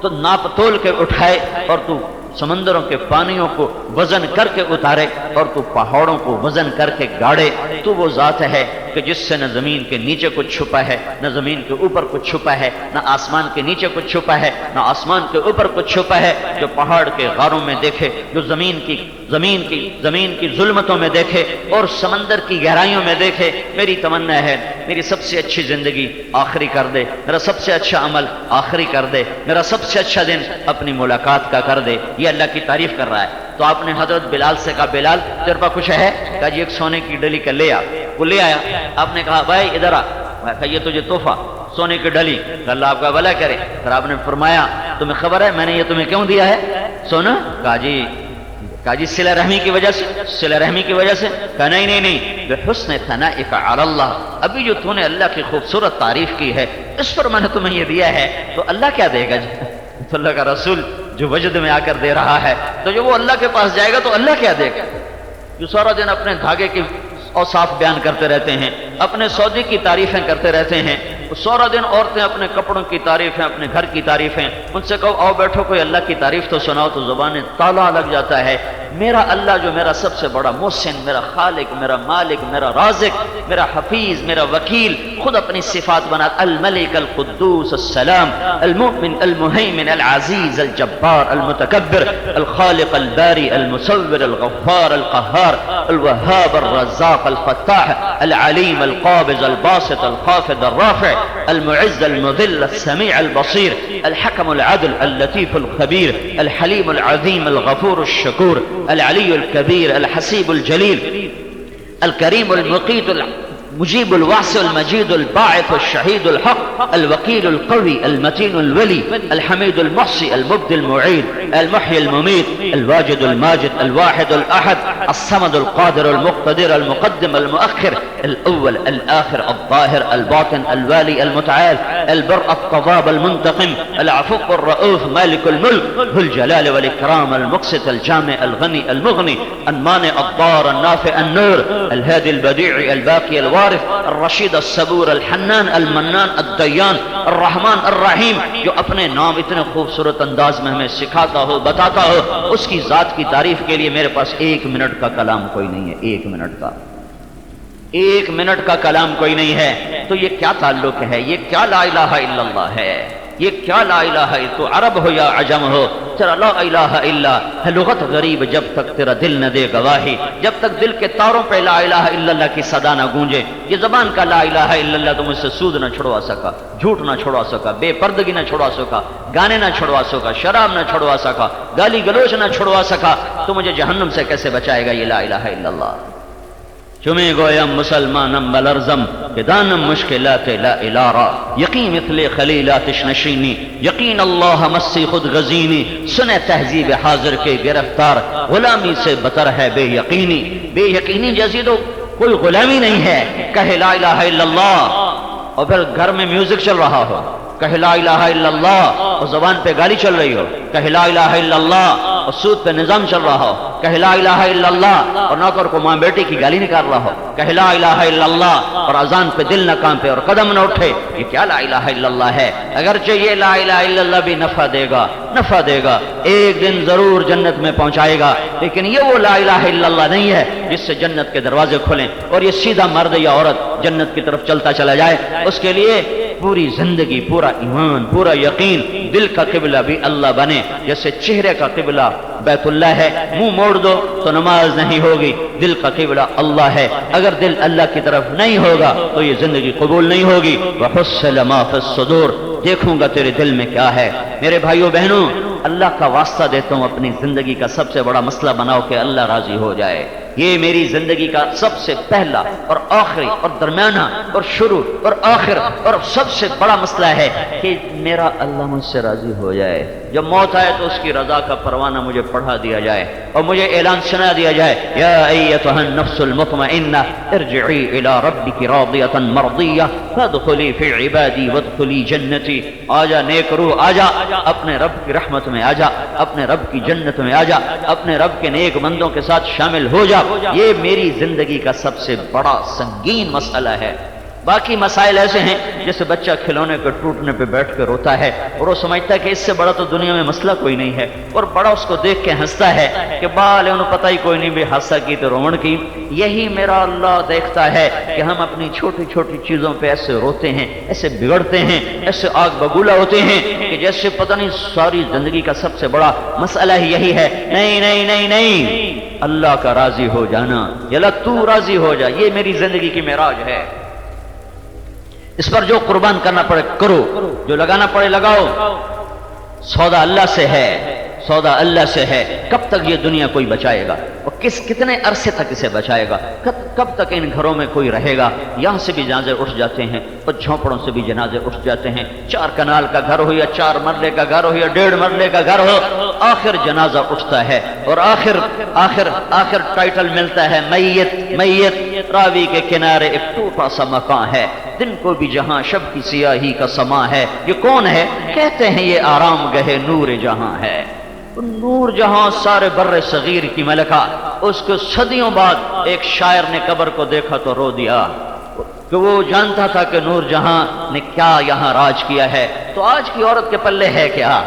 تو ناپ تول کے اٹھائے، اور تو سمندروں کے پانیوں کو وزن کر کے اتارے، اور تو پہاڑوں کو وزن کر کے گاڑے۔ تو وہ ذات ہے کہ جس سے نہ زمین کے نیچے کچھ چھپا ہے، نہ زمین کے اوپر کچھ چھپا ہے، نہ آسمان کے نیچے کچھ چھپا ہے، نہ آسمان کے اوپر کچھ چھپا ہے، جو پہاڑ کے غاروں میں دیکھے، جو زمین کی ظلمتوں میں دیکھے، اور سمندر کی گہرائیوں میں دیکھے۔ میری تمنا ہے میری سب سے اچھی زندگی آخری کر دے، میرا سب سے اچھا عمل آخری کر دے، میرا سب سے اچھا دن اپنی ملاقات کا کر دے۔ یہ اللہ کی تعریف کر رہا ہے۔ تو آپ نے حضرت بلال سے کہا، بلال تیرے پاس کچھ ہے؟ کہا جی ایک سونے کی ڈلی کا لے آ۔ وہ لے آیا۔ آپ نے کہا بھائی ادھر آ، کہا یہ تجھے تحفہ سونے کی ڈلی، اللہ آپ کا بھلا کرے۔ پھر آپ نے فرمایا تمہیں خبر ہے میں نے یہ تمہیں کیوں دیا ہے سونا؟ کہا جی صلہ رحمی کی وجہ سے، صلہ رحمی کی وجہ سے؟ کہا نہیں، بحسن ثنائک علی اللہ، ابھی جو تو نے اللہ کی خوبصورت تعریف کی ہے اس پر میں نے تمہیں یہ دیا ہے، تو اللہ کیا دے گا؟ تو اللہ کا رسول جو وجد میں آ کر دے رہا ہے، تو جو وہ اللہ کے پاس جائے گا تو اللہ کیا دے گا؟ جو سارا دن اپنے دھاگے کی اوصاف بیان کرتے رہتے ہیں، اپنے سودے کی تعریفیں کرتے رہتے ہیں، سارا دن عورتیں اپنے کپڑوں کی تعریفیں، اپنے گھر کی تعریفیں، ان سے کہو آؤ بیٹھو کوئی اللہ کی تعریف تو سناؤ، تو زبانیں تالا لگ جاتا ہے۔ میرا اللہ جو میرا سب سے بڑا محسن، میرا خالق، میرا مالک، میرا رازق، میرا حفیظ، میرا وکیل، خود اپنی صفات بنا، الملک القدوس السلام المؤمن المہیمن العزیز الجبار المتکبر الخالق الباری المصور الغفار القہار الوہاب الرزاق الفتاح العلیم القابض الباسط الخافض الرافع المعز المذل السميع البصير الحكم العدل اللطيف الخبير الحليم العظيم الغفور الشكور العلي الكبير الحسيب الجليل الكريم المقيت مجيب الواسع المجيد الباعث الشهيد الحق الوكيل القوي المتين الولي الحميد المحصي المبدي المعيد المحيي المميت الواجد الماجد الواحد الأحد الصمد القادر المقتدر المقدم المؤخر الأول الآخر الظاهر الباطن الوالي المتعال البر التضاب المنتقم العفو الرؤوف مالك الملك ذو الجلال والإكرام المقسط الجامع الغني المغني المانع الضار النافع النور الهادي البديع الباقي الوارث الرشید الصبور الحنان المنان الدیان الرحمن الرحیم، جو اپنے نام اتنے خوبصورت انداز میں ہمیں سکھاتا ہو، بتاتا ہو، اس کی ذات کی تعریف کے لیے میرے پاس 1 منٹ کا کلام کوئی نہیں ہے، 1 منٹ کا کلام کوئی نہیں ہے۔ تو یہ کیا تعلق ہے؟ یہ کیا لا الہ الا اللہ ہے؟ یہ کیا لا الہ الا؟ تو عرب ہو یا عجم ہو، تیرا لا الہ الا ہے لغت غریب جب تک تیرا دل نہ دے گواہی، جب تک دل کے تاروں پہ لا الہ الا اللہ کی صدا نہ گونجے۔ یہ زبان کا لا الہ الا اللہ تو مجھ سے سود نہ چھڑوا سکا، جھوٹ نہ چھڑوا سکا، بے پردگی نہ چھڑوا سکا، گانے نہ چھڑوا سکا، شراب نہ چھڑوا سکا، گالی گلوچ نہ چھڑوا سکا، تو مجھے جہنم سے کیسے بچائے گا یہ لا الہ الا اللہ؟ چمے گویم مسلمانم بلرزم کہ دانم مشکلات لا الارا، یقین مثل خلیلاتش نشینی، یقین اللہ مسی خود غزینی، سنے تہذیب حاضر کے گرفتار، غلامی سے بتر ہے بے یقینی۔ بے یقینی جیسی تو کوئی غلامی نہیں ہے۔ کہے لا الہ الا اللہ اور پھر گھر میں میوزک چل رہا ہو، کہے لا الہ الا اللہ اور زبان پہ گالی چل رہی ہو، کہے لا الہ الا اللہ اور سود پہ نظام چل رہا ہو، کہے لا الہ الا اللہ اور نوکر کو ماں بیٹی کی گالی نکال رہا ہو، کہے لا الہ الا اللہ اور اذان پہ دل نہ کانپے اور قدم نہ اٹھے، یہ کیا لا الہ الا اللہ ہے؟ اگرچہ یہ لا الہ الا اللہ بھی نفع دے گا، ایک دن ضرور جنت میں پہنچائے گا، لیکن یہ وہ لا الہ الا اللہ نہیں ہے جس سے جنت کے دروازے کھلیں اور یہ سیدھا مرد یا عورت جنت کی طرف چلتا چلا جائے۔ اس کے لیے پوری زندگی، پورا ایمان، پورا یقین، دل کا قبلہ بھی اللہ بنے۔ جیسے چہرے کا قبلہ بیت اللہ ہے، منہ موڑ دو تو نماز نہیں ہوگی، دل کا قبلہ اللہ ہے، اگر دل اللہ کی طرف نہیں ہوگا تو یہ زندگی قبول نہیں ہوگی۔ وَحُصِّلَ مَا فِي الصُّدُورِ، دیکھوں گا تیرے دل میں کیا ہے۔ میرے بھائیوں بہنوں، اللہ کا واسطہ دیتا ہوں، اپنی زندگی کا سب سے بڑا مسئلہ بناؤ کہ اللہ راضی ہو جائے۔ یہ میری زندگی کا سب سے پہلا اور آخری اور درمیانہ اور شروع اور آخر اور سب سے بڑا مسئلہ ہے کہ میرا اللہ مجھ سے راضی ہو جائے۔ جب موت آئے تو اس کی رضا کا پروانہ مجھے پڑھا دیا جائے اور مجھے اعلان سنا دیا جائے، یا ایتھا النفس المطمئنہ ارجعی الی ربک راضیۃ مرضیہ فادخلی فی عبادی وادخلی جنتی، آجا نیک روح آجا، اپنے رب کی رحمت میں آجا، اپنے رب کی جنت میں آجا، اپنے رب کے نیک بندوں کے ساتھ شامل ہو جا۔ یہ میری زندگی کا سب سے بڑا سنگین مسئلہ ہے۔ باقی مسائل ایسے ہیں جیسے بچہ کھلونے کے ٹوٹنے پہ بیٹھ کے روتا ہے اور وہ سمجھتا ہے کہ اس سے بڑا تو دنیا میں مسئلہ کوئی نہیں ہے، اور بڑا اس کو دیکھ کے ہنستا ہے کہ بالے انہوں پتہ ہی کوئی نہیں بھی حادثہ کی تو رومن کی۔ یہی میرا اللہ دیکھتا ہے کہ ہم اپنی چھوٹی چھوٹی چیزوں پہ ایسے روتے ہیں، ایسے بگڑتے ہیں، ایسے آگ بگولا ہوتے ہیں کہ جیسے پتہ نہیں ساری زندگی کا سب سے بڑا مسئلہ ہی یہی ہے۔ نہیں نہیں نہیں نہیں، اللہ کا راضی ہو جانا، یا اللہ تو راضی ہو جا، یہ میری زندگی کی معراج ہے۔ اس پر جو قربان کرنا پڑے کرو، جو لگانا پڑے لگاؤ، سودا اللہ سے ہے، سودا اللہ سے ہے۔ کب تک یہ دنیا کوئی بچائے گا اور کتنے عرصے تک اسے بچائے گا؟ کب تک ان گھروں میں کوئی رہے گا؟ یہاں سے بھی جنازے اٹھ جاتے ہیں اور جھونپڑوں سے بھی جنازے اٹھ جاتے ہیں، 4 کنال کا گھر ہو یا 4 مرلے کا گھر ہو یا 1.5 مرلے کا گھر ہو، آخر جنازہ اٹھتا ہے اور آخر ٹائٹل ملتا ہے میت میت، راوی کے کنارے ایک ٹوٹا سا مکان ہے، دن کو بھی جہاں شب کی سیاہی کا سما ہے۔ یہ کون ہے؟ کہتے ہیں یہ آرام گہ نور جہاں ہے۔ نور جہاں سارے بر صغیر کی ملکہ، اس کو صدیوں بعد ایک شاعر نے قبر کو دیکھا تو رو دیا کہ وہ جانتا تھا کہ نور جہاں نے کیا یہاں راج کیا ہے۔ تو آج کی عورت کے پلے ہے کیا؟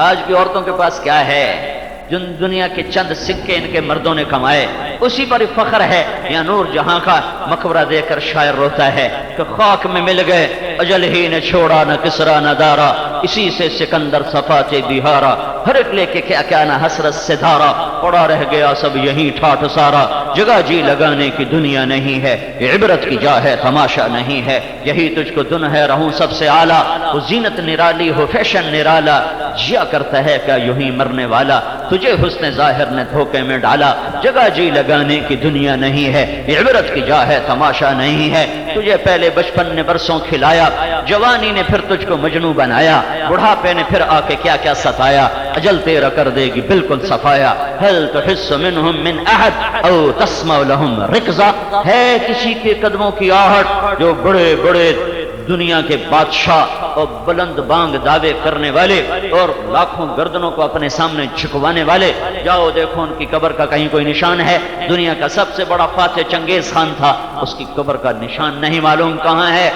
آج کی عورتوں کے پاس کیا ہے؟ جن دنیا کے چند سکے ان کے مردوں نے کمائے اسی پر ہی فخر ہے۔ یا نور جہاں کا مقبرہ دے کر شاعر روتا ہے کہ خاک میں مل گئے اجل ہی نے چھوڑا نہ کسرا نہ دارا، اسی سے سکندر صفات بہارا، ہر ایک لے کے کیا کیا نہ حسرت سے دھارا، پڑا رہ گیا سب یہیں ٹھاٹ سارا، جگہ جی لگانے کی دنیا نہیں ہے، یہ عبرت کی جا ہے تماشا نہیں ہے، یہی تجھ کو دن ہے رہوں سب سے اعلیٰ، وہ زینت نرالی ہو فیشن نرالا، جیا کرتا ہے کیا یوں ہی مرنے والا، تجھے حسن ظاہر نے دھوکے میں ڈالا، جگہ جی لگانے کی دنیا نہیں ہے، یہ عبرت کی جا ہے تماشا نہیں ہے، تجھے پہلے بچپن نے برسوں کھلایا، جوانی نے پھر تجھ کو مجنوں بنایا، بڑھاپے نے پھر آ کے کیا کیا ستایا، اجل تیرا کر دے گی بالکل صفایا، هل تحس منهم من احد او تسمع لهم رکزا، ہے کسی کے قدموں کی آہٹ جو بڑے بڑے دنیا کے بادشاہ اور بلند بانگ دعوے کرنے والے اور لاکھوں گردنوں کو اپنے سامنے جھکوانے والے، جاؤ دیکھو ان کی قبر کا کہیں کوئی نشان ہے؟ دنیا کا سب سے بڑا فاتح چنگیز خان تھا، اس کی قبر کا نشان نہیں معلوم کہاں ہے۔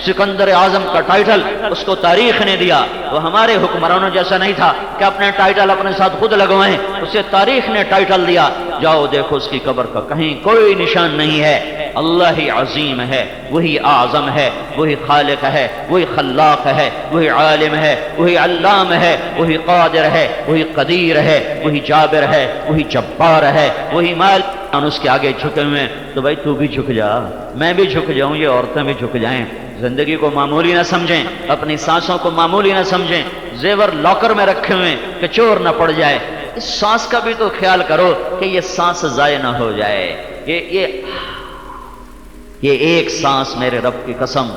سکندر اعظم کا ٹائٹل اس کو تاریخ نے دیا، وہ ہمارے حکمرانوں جیسا نہیں تھا کہ اپنے ٹائٹل اپنے ساتھ خود لگوائیں، اسے تاریخ نے ٹائٹل دیا، جاؤ دیکھو اس کی قبر کا کہیں کوئی نشان نہیں ہے۔ اللہ ہی عظیم ہے، وہی اعظم ہے، وہی خالق ہے، وہی خلاق ہے، وہی عالم ہے، وہی علام ہے، وہی قادر ہے، وہی قدیر ہے، وہی جابر ہے، وہی جبار ہے، وہی مالک۔ اس کے آگے جھکے ہوئے تو بھائی تو بھی جھک جا، میں بھی جھک جاؤں، یہ عورتیں بھی جھک جائیں۔ زندگی کو معمولی نہ سمجھیں، اپنی سانسوں کو معمولی نہ سمجھیں، زیور لاکر میں رکھے ہوئے کہ چور نہ پڑ جائے، اس سانس کا بھی تو خیال کرو کہ یہ سانس ضائع نہ ہو جائے۔ یہ ایک سانس میرے رب کی قسم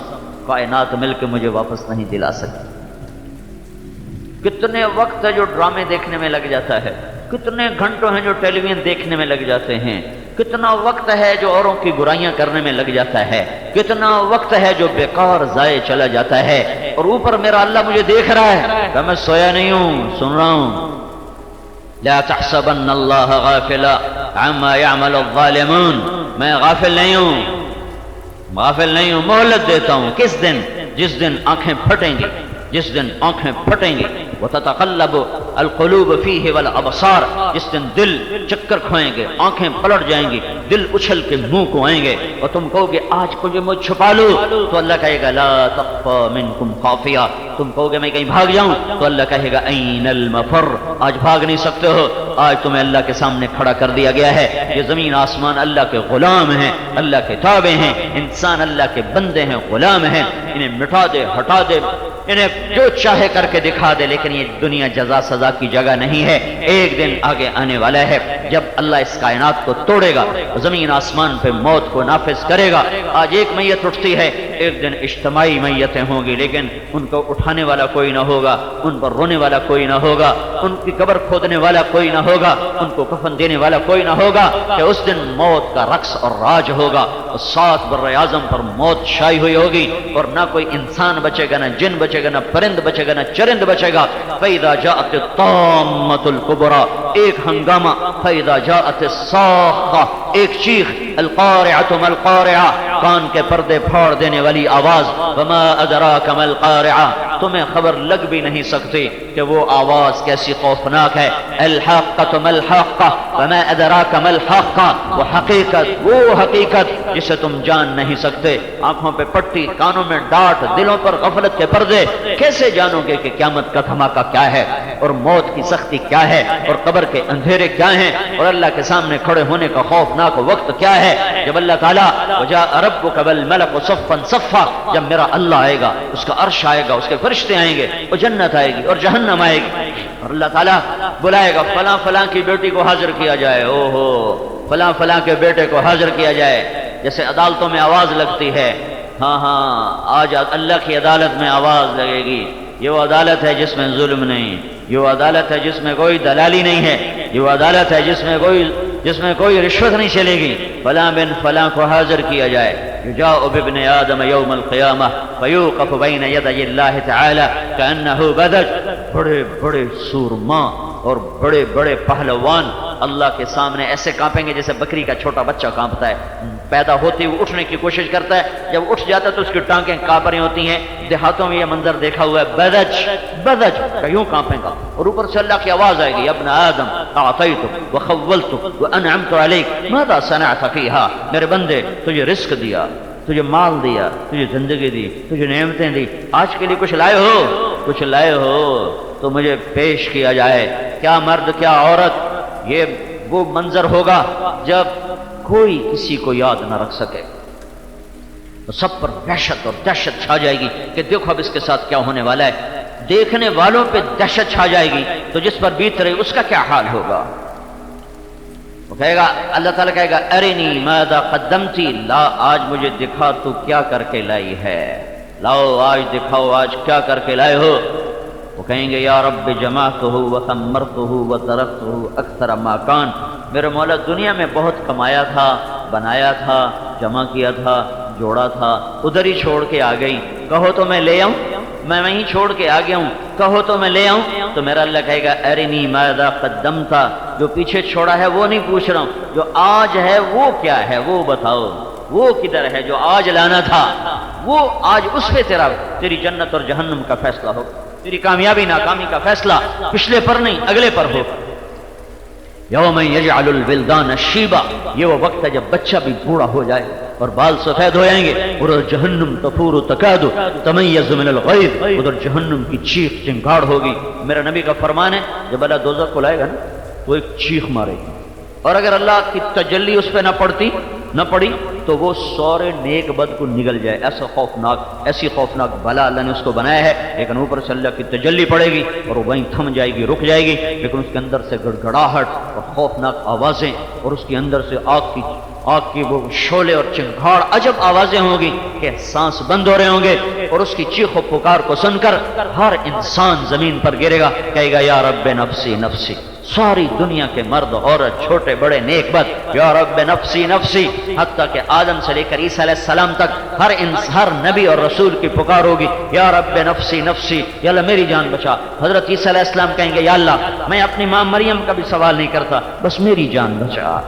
کائنات مل کے مجھے واپس نہیں دلا سکتی۔ کتنے وقت ہے جو ڈرامے دیکھنے میں لگ جاتا ہے، کتنے گھنٹوں ہیں جو ٹیلی ویژن دیکھنے میں لگ جاتے ہیں، کتنا وقت ہے جو اوروں کی برائیاں کرنے میں لگ جاتا ہے، کتنا وقت ہے جو بیکار ضائع چلا جاتا ہے، اور اوپر میرا اللہ مجھے دیکھ رہا ہے کہ میں سویا نہیں ہوں، سن رہا ہوں۔ لا تحسبن اللہ غافلا عما يعمل الظالمون، میں غافل نہیں ہوں، مہلت دیتا ہوں۔ کس دن؟ جس دن آنکھیں پھٹیں گی، جس دن آنکھیں پھٹیں گی، وتتقلب القلوب فیہ والابصار، جس دن دل چکر کھوئیں گے، آنکھیں پلٹ جائیں گی، دل اچھل کے منہ کو آئیں گے، اور تم کہو گے آج مجھے مجھ چھپا لو، تو اللہ کہے گا لا تخفى منکم خافیہ، تم کہو گے میں کہیں بھاگ جاؤں، تو اللہ کہے گا این المفر، آج بھاگ نہیں سکتے ہو، آج تمہیں اللہ کے سامنے کھڑا کر دیا گیا ہے۔ یہ زمین آسمان اللہ کے غلام ہیں، اللہ کے تابع ہیں، انسان اللہ کے بندے ہیں، غلام ہیں، انہیں مٹا دے، ہٹا دے، انہیں جو چاہے کر کے دکھا دے، لیکن یہ دنیا جزا سزا کی جگہ نہیں ہے۔ ایک دن آگے آنے والا ہے جب اللہ اس کائنات کو توڑے گا، زمین آسمان پہ موت کو نافذ کرے گا۔ آج ایک میت اٹھتی ہے، ایک دن اجتماعی میتیں ہوں گی، لیکن ان کو اٹھانے والا کوئی نہ ہوگا، ان پر رونے والا کوئی نہ ہوگا، ان کی قبر کھودنے والا کوئی نہ ہوگا، ان کو کفن دینے والا کوئی نہ ہوگا، کہ اس دن موت کا رقص اور راج ہوگا، اور 7 بر اعظم پر موت شائع ہوئی ہوگی، اور نہ کوئی انسان بچے گا، نہ جن بچے گا، نہ پرند بچے گا، نہ چرند بچے گا۔ فَإِذَا جَاءَتِ الطَّامَّةُ الْكُبْرَى، ایک ہنگامہ، فَإِذَا جَاءَتِ الصَّاخَّةُ، ایک چیخ، القارعۃ ما القارعہ، کان کے پردے پھاڑ دینے والی آواز، وما ادراک ما القارعہ، تمہیں خبر لگ بھی نہیں سکتی کہ وہ آواز کیسی خوفناک ہے۔ الحاقۃ ما الحاقہ وما ادراک ما الحاقہ، وہ حقیقت، وہ حقیقت جسے تم جان نہیں سکتے۔ آنکھوں پہ پٹی، کانوں میں ڈانٹ، دلوں پر غفلت کے پردے، کیسے جانو گے کہ قیامت کا دھماکہ کیا ہے، اور موت کی سختی کیا ہے، اور قبر کے اندھیرے کیا ہیں، اور اللہ کے سامنے کھڑے ہونے کا خوفناک وقت کیا ہے، جب اللہ تعالیٰ وجاء ربک والملک صفا صفا، جب میرا اللہ آئے گا، اس کا عرش آئے گا، اس کے فرشتے آئیں گے، اور جنت آئے گی اور جہنم آئے گی، اور اللہ تعالیٰ بلائے گا فلاں فلاں کی بیٹی کو حاضر کیا جائے، او ہو فلاں فلاں کے بیٹے کو حاضر کیا جائے، جیسے عدالتوں میں آواز لگتی ہے، ہاں ہاں آج اللہ کی عدالت میں آواز لگے گی، یہ وہ عدالت ہے جس میں ظلم نہیں، یہ وہ عدالت ہے جس میں کوئی دلالی نہیں ہے، یہ وہ عدالت ہے جس میں کوئی رشوت نہیں چلے گی، فلاں بن فلاں کو حاضر کیا جائے، یجاء بابن آدم یوم القیامہ فیوقف بین یدی اللہ تعالی کأنہ بدج، بڑے بڑے سورما اور بڑے بڑے پہلوان اللہ کے سامنے ایسے کانپیں گے جیسے بکری کا چھوٹا بچہ کانپتا ہے، پیدا ہوتے ہوئے اٹھنے کی کوشش کرتا ہے، جب اٹھ جاتا ہے تو اس کی ٹانگیں کانپ رہی ہوتی ہیں، دیہاتوں میں یہ منظر دیکھا ہوا ہے، بدج بدج کہ یوں کانپیں گا، اور اوپر سے اللہ کی آواز آئے گی، ابن آدم اعطیتک وخولتک وانعمت علیک ماذا صنعت فیہا، میرے بندے تجھے رزق دیا، تجھے مال دیا، تجھے زندگی دی، تجھے نعمتیں دی، آج کے لیے کچھ لائے ہو، کچھ لائے ہو تو مجھے پیش کیا جائے، کیا مرد کیا عورت، یہ وہ منظر ہوگا جب کوئی کسی کو یاد نہ رکھ سکے، تو سب پر وحشت اور دہشت چھا جائے گی کہ دیکھو اب اس کے ساتھ کیا ہونے والا ہے، دیکھنے والوں پہ دہشت چھا جائے گی تو جس پر بیت رہی اس کا کیا حال ہوگا، وہ کہے گا، اللہ تعالیٰ کہے گا ارنی ماذا قدمتی، لا آج مجھے دکھا تو کیا کر کے لائی ہے، لاؤ آج دکھاؤ آج کیا کر کے لائے ہو، وہ کہیں گے یا رب جمعتہ وثمرتہ وترکتہ اکثر ما کان، میرے مولا دنیا میں بہت کمایا تھا، بنایا تھا، جمع کیا تھا، جوڑا تھا، ادھر ہی چھوڑ کے آ گئی، کہو تو میں لے آؤں، میں وہیں چھوڑ کے آ گیا ہوں، کہو تو میں لے آؤں، تو میرا اللہ کہے گا ارنی ماذا قدمت، جو پیچھے چھوڑا ہے وہ نہیں پوچھ رہا ہوں، جو آج ہے وہ کیا ہے وہ بتاؤ، وہ کدھر ہے جو آج لانا تھا، وہ آج اس پہ تیری جنت اور جہنم کا فیصلہ ہو، تیری کامیابی ناکامی کا فیصلہ پچھلے پر نہیں اگلے پر ہو۔ یوم یجعل الولدان شیبا، یہ وہ وقت ہے جب بچہ بھی بوڑھا ہو جائے اور بال سفید ہو جائیں گے، ادھر جہنم تفور تکاد تمیز من الغیظ، ادھر جہنم کی چیخ چنگاڑ ہوگی۔ میرا نبی کا فرمان ہے جب اللہ دوزخ کو لائے گا نا تو ایک چیخ مارے گی، اور اگر اللہ کی تجلی اس پہ نہ پڑی تو وہ سورے نیک بد کو نگل جائے، ایسی خوفناک بلا اللہ نے اس کو بنایا ہے، لیکن اوپر سے اللہ کی تجلی پڑے گی اور وہ وہیں تھم جائے گی، رک جائے گی، لیکن اس کے اندر سے گڑگڑاہٹ اور خوفناک آوازیں، اور اس کے اندر سے آگ کی وہ شعلے اور چنگھاڑ عجب آوازیں ہوں گی کہ سانس بند ہو رہے ہوں گے، اور اس کی چیخ و پکار کو سن کر ہر انسان زمین پر گرے گا، کہے گا یا رب نفسی نفسی، ساری دنیا کے مرد عورت چھوٹے بڑے نیک بد یا رب نفسی نفسی، حتیٰ کہ آدم سے لے کر عیسیٰ علیہ السلام تک ہر نبی اور رسول کی پکار ہوگی یا رب نفسی نفسی، یا اللہ میری جان بچا۔ حضرت عیسیٰ علیہ السلام کہیں گے یا اللہ میں اپنی ماں مریم کا بھی سوال نہیں کرتا، بس میری جان بچا۔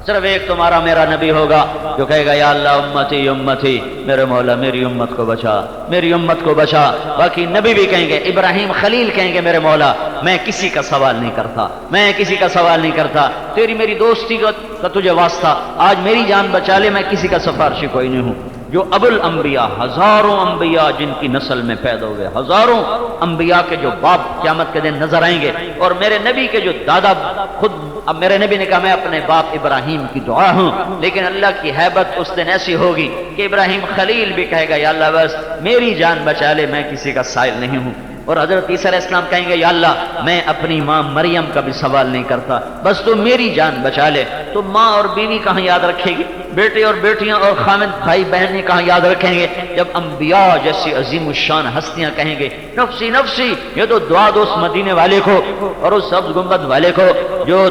صرف ایک تمہارا میرا نبی ہوگا جو کہے گا یا اللہ امتی امتی، میرے مولا میری امت کو بچا، میری امت کو بچا۔ باقی نبی بھی کہیں گے، ابراہیم خلیل کہیں گے میرے مولا میں کسی کا سوال نہیں کرتا، میں کسی کا سوال نہیں کرتا، تیری میری دوستی کا تجھے واسطہ، آج میری جان بچا لے، میں کسی کا سفارشی کوئی نہیں ہوں۔ جو ابو الانبیاء، ہزاروں انبیاء جن کی نسل میں پیدا ہوئے، ہزاروں انبیاء کے جو باپ قیامت کے دن نظر آئیں گے، اور میرے نبی کے جو دادا، خود اب میرے نبی نے کہا میں اپنے باپ ابراہیم کی دعا ہوں، لیکن اللہ کی ہیبت اس دن ایسی ہوگی کہ ابراہیم خلیل بھی کہے گا یا اللہ بس میری جان بچا لے، میں کسی کا سائل نہیں ہوں۔ اور حضرت عیسیٰ علیہ السلام کہیں گے یا اللہ میں اپنی ماں مریم کا بھی سوال نہیں کرتا، بس تو میری جان بچا لے۔ تو ماں اور بیوی کہاں یاد رکھے گی؟ بیٹے اور بیٹیاں اور خامد بھائی بہن نے کہاں یاد رکھیں گے جب انبیاء جیسی عظیم الشان ہستیاں کہیں گے نفسی نفسی. یہ تو دعا دو اس مدینے والے کو اور اس سبز گنبد والے کو جو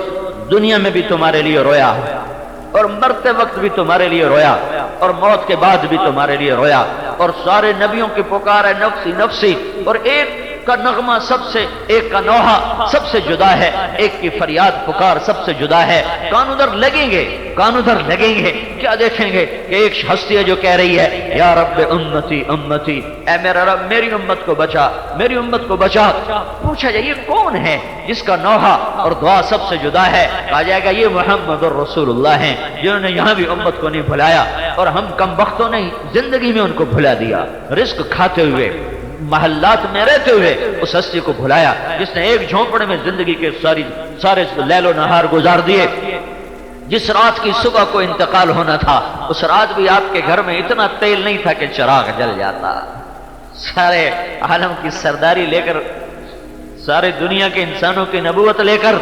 دنیا میں بھی تمہارے لیے رویا اور مرتے وقت بھی تمہارے لیے رویا اور موت کے بعد بھی تمہارے لیے رویا. اور سارے نبیوں کی پکار ہے نفسی نفسی، اور ایک کا نغمہ سب سے، ایک کا نوحہ سب سے جدا ہے، ایک کی فریاد پکار سب سے جدا ہے. کان ادھر لگیں گے، کان ادھر لگیں گے، کیا دیکھیں گے کہ ایک ہستی ہے جو کہہ رہی ہے یا رب امتی امتی، اے میرا رب میری امت کو بچا، میری امت کو بچا. پوچھا جائے یہ کون ہے جس کا نوحہ اور دعا سب سے جدا ہے؟ کہا جائے گا یہ محمد الرسول اللہ ہیں جنہوں نے یہاں بھی امت کو نہیں بھلایا، اور ہم کم بختوں نے زندگی میں ان کو بھلا دیا. رزق کھاتے ہوئے، محلات میں رہتے ہوئے اس ہستی کو بھلایا جس نے ایک جھونپڑے میں زندگی کے سارے لیل و نہار گزار دیے. جس رات کی صبح کو انتقال ہونا تھا اس رات بھی آپ کے گھر میں اتنا تیل نہیں تھا کہ چراغ جل جاتا. سارے عالم کی سرداری لے کر، سارے دنیا کے انسانوں کی نبوت لے کر،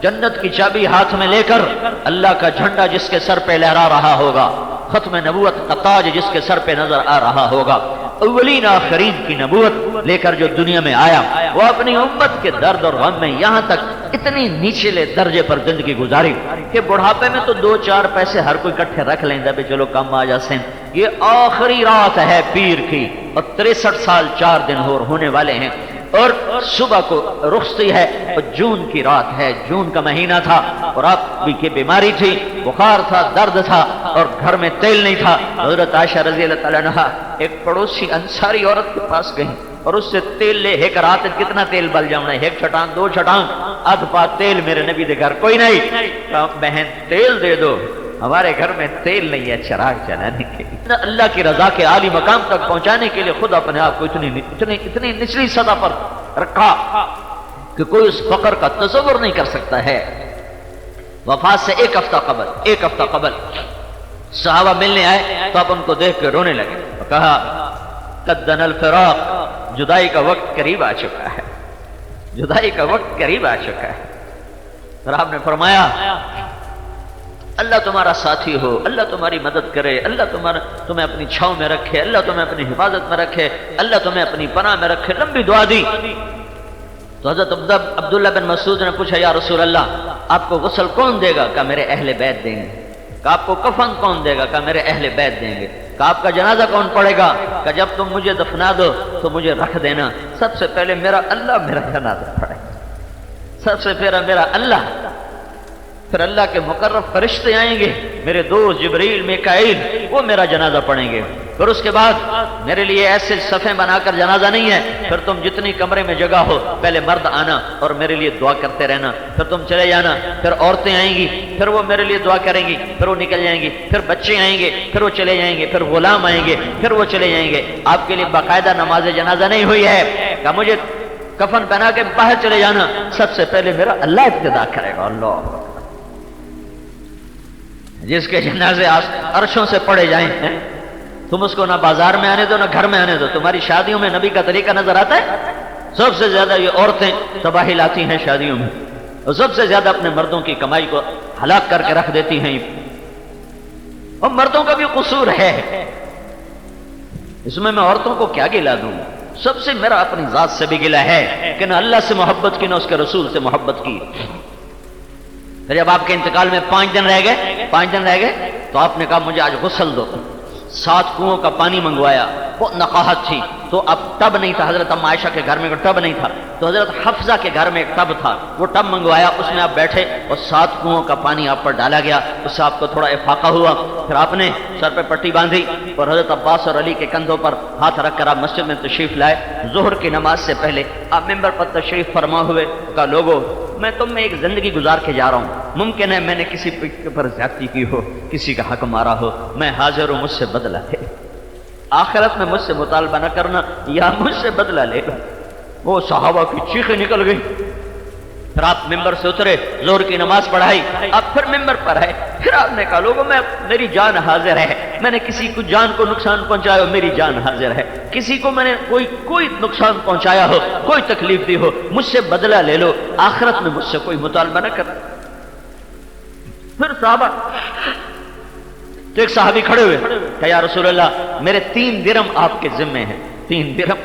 جنت کی چابی ہاتھ میں لے کر، اللہ کا جھنڈا جس کے سر پہ لہرا رہا ہوگا، ختم نبوت کا تاج جس کے سر پہ نظر آ رہا ہوگا، اولین آخرین کی نبوت لے کر جو دنیا میں آیا، وہ اپنی امت کے درد اور غم میں یہاں تک اتنی نیچلے درجے پر زندگی گزاری کہ بڑھاپے میں تو 2-4 پیسے ہر کوئی اکٹھے رکھ لیندہ بھی چلو کم آ جاسیں. یہ آخری رات ہے پیر کی اور 63 سال 4 دن ہونے والے ہیں، اور صبح کو رخصتی ہے اور جون کی رات ہے، جون کا مہینہ تھا، اور آپ کی بیماری تھی، بخار تھا، درد تھا، اور گھر میں تیل نہیں تھا. حضرت عائشہ رضی اللہ تعالیٰ عنہا ایک پڑوسی انصاری عورت کے پاس گئی اور اس سے تیل لے. ایک رات کتنا تیل بل جاؤں، ایک چھٹان 2 چھٹان، آدھ پا تیل میرے نبی دے گھر کوئی نہیں. بہن تیل دے دو، ہمارے گھر میں تیل نہیں ہے چراغ جلانے کے لیے. اللہ کی رضا کے عالی مقام تک پہنچانے کے لیے خود اپنے آپ کو اتنی نچلی سطح پر رکھا کہ کوئی اس فقر کا تصور نہیں کر سکتا ہے. وفات سے ایک ہفتہ قبل صحابہ ملنے آئے تو آپ ان کو دیکھ کے رونے لگے اور کہا قد دنا الفراق، جدائی کا وقت قریب آ چکا ہے، جدائی کا وقت قریب آ چکا ہے. اور آپ نے فرمایا اللہ تمہارا ساتھی ہو، اللہ تمہاری مدد کرے، اللہ تمہیں اپنی چھاؤں میں رکھے، اللہ تمہیں اپنی حفاظت میں رکھے، اللہ تمہیں اپنی پناہ میں رکھے. لمبی دعا دی. تو حضرت عبداللہ بن مسعود نے پوچھا یا رسول اللہ آپ کو غسل کون دے گا؟ کہا میرے اہل بیت دیں گے. کہا آپ کو کفن کون دے گا؟ کہا میرے اہل بیت دیں گے. کہا آپ کا جنازہ کون پڑے گا؟ کہا جب تم مجھے دفنا دو تو مجھے رکھ دینا، سب سے پہلے میرا اللہ میرا جنازہ پڑے، سب سے پہلے میرا اللہ، پھر اللہ کے مقرب فرشتے آئیں گے، میرے دوست جبریل میکائیل، وہ میرا جنازہ پڑھیں گے. پھر اس کے بعد میرے لیے ایسے صفیں بنا کر جنازہ نہیں ہے، پھر تم جتنی کمرے میں جگہ ہو پہلے مرد آنا اور میرے لیے دعا کرتے رہنا، پھر تم چلے جانا، پھر عورتیں آئیں گی، پھر وہ میرے لیے دعا کریں گی، پھر وہ نکل جائیں گی، پھر بچے آئیں گے، پھر وہ چلے جائیں گے، پھر غلام آئیں گے، پھر وہ چلے جائیں گے. آپ کے لیے باقاعدہ نماز جنازہ نہیں ہوئی ہے. کہ مجھے کفن پہنا کے باہر چلے جانا، سب سے پہلے میرا اللہ ابتدا کرے گا. اللہ جس کے جنازے عرشوں سے پڑے جائیں، تم اس کو نہ بازار میں آنے دو نہ گھر میں آنے دو. تمہاری شادیوں میں نبی کا طریقہ نظر آتا ہے؟ سب سے زیادہ یہ عورتیں تباہی لاتی ہیں شادیوں میں، اور سب سے زیادہ اپنے مردوں کی کمائی کو ہلاک کر کے رکھ دیتی ہیں. اور مردوں کا بھی قصور ہے اس میں عورتوں کو کیا گلا دوں؟ سب سے میرا اپنی ذات سے بھی گلا ہے کہ نہ اللہ سے محبت کی نہ اس کے رسول سے محبت کی. پھر جب آپ کے انتقال میں 5 دن رہ گئے تو آپ نے کہا مجھے آج غسل دو. 7 کنووں کا پانی منگوایا، بہت نقاہت تھی تو اب ٹب نہیں تھا. حضرت ام عائشہ کے گھر میں ٹب نہیں تھا تو حضرت حفصہ کے گھر میں ایک ٹب تھا، وہ ٹب منگوایا، اس میں آپ بیٹھے اور 7 کنووں کا پانی آپ پر ڈالا گیا. اس سے آپ کو تھوڑا افاقہ ہوا. پھر آپ نے سر پہ پٹی باندھی اور حضرت عباس اور علی کے کندھوں پر ہاتھ رکھ کر آپ مسجد میں تشریف لائے. ظہر کی نماز سے پہلے آپ ممبر پر تشریف فرما ہوئے. کہا لوگوں میں تم میں ایک زندگی گزار کے جا رہا ہوں، ممکن ہے میں نے کسی پر زیادتی کی ہو، کسی کا حق مارا ہو، میں حاضر ہوں، مجھ سے بدلہ لے. آخرت میں مجھ سے مطالبہ نہ کرنا یا مجھ سے بدلہ لے گا. وہ صحابہ کی چیخیں نکل گئی. پھر آپ ممبر سے اترے، ظہر کی نماز پڑھائی، آپ پھر ممبر پر آئے. پھر آپ نے کہا لوگوں میری جان حاضر ہے، میں نے کسی کو جان کو نقصان پہنچایا ہو، میری جان حاضر ہے. کسی کو میں نے کوئی نقصان پہنچایا ہو، کوئی تکلیف دی ہو، مجھ سے بدلہ لے لو، آخرت میں مجھ سے کوئی مطالبہ نہ کرنا. پھر صحابہ تو ایک صحابی کھڑے ہوئے کہ یا رسول اللہ میرے 3 درم آپ کے ذمے ہیں. 3 درم.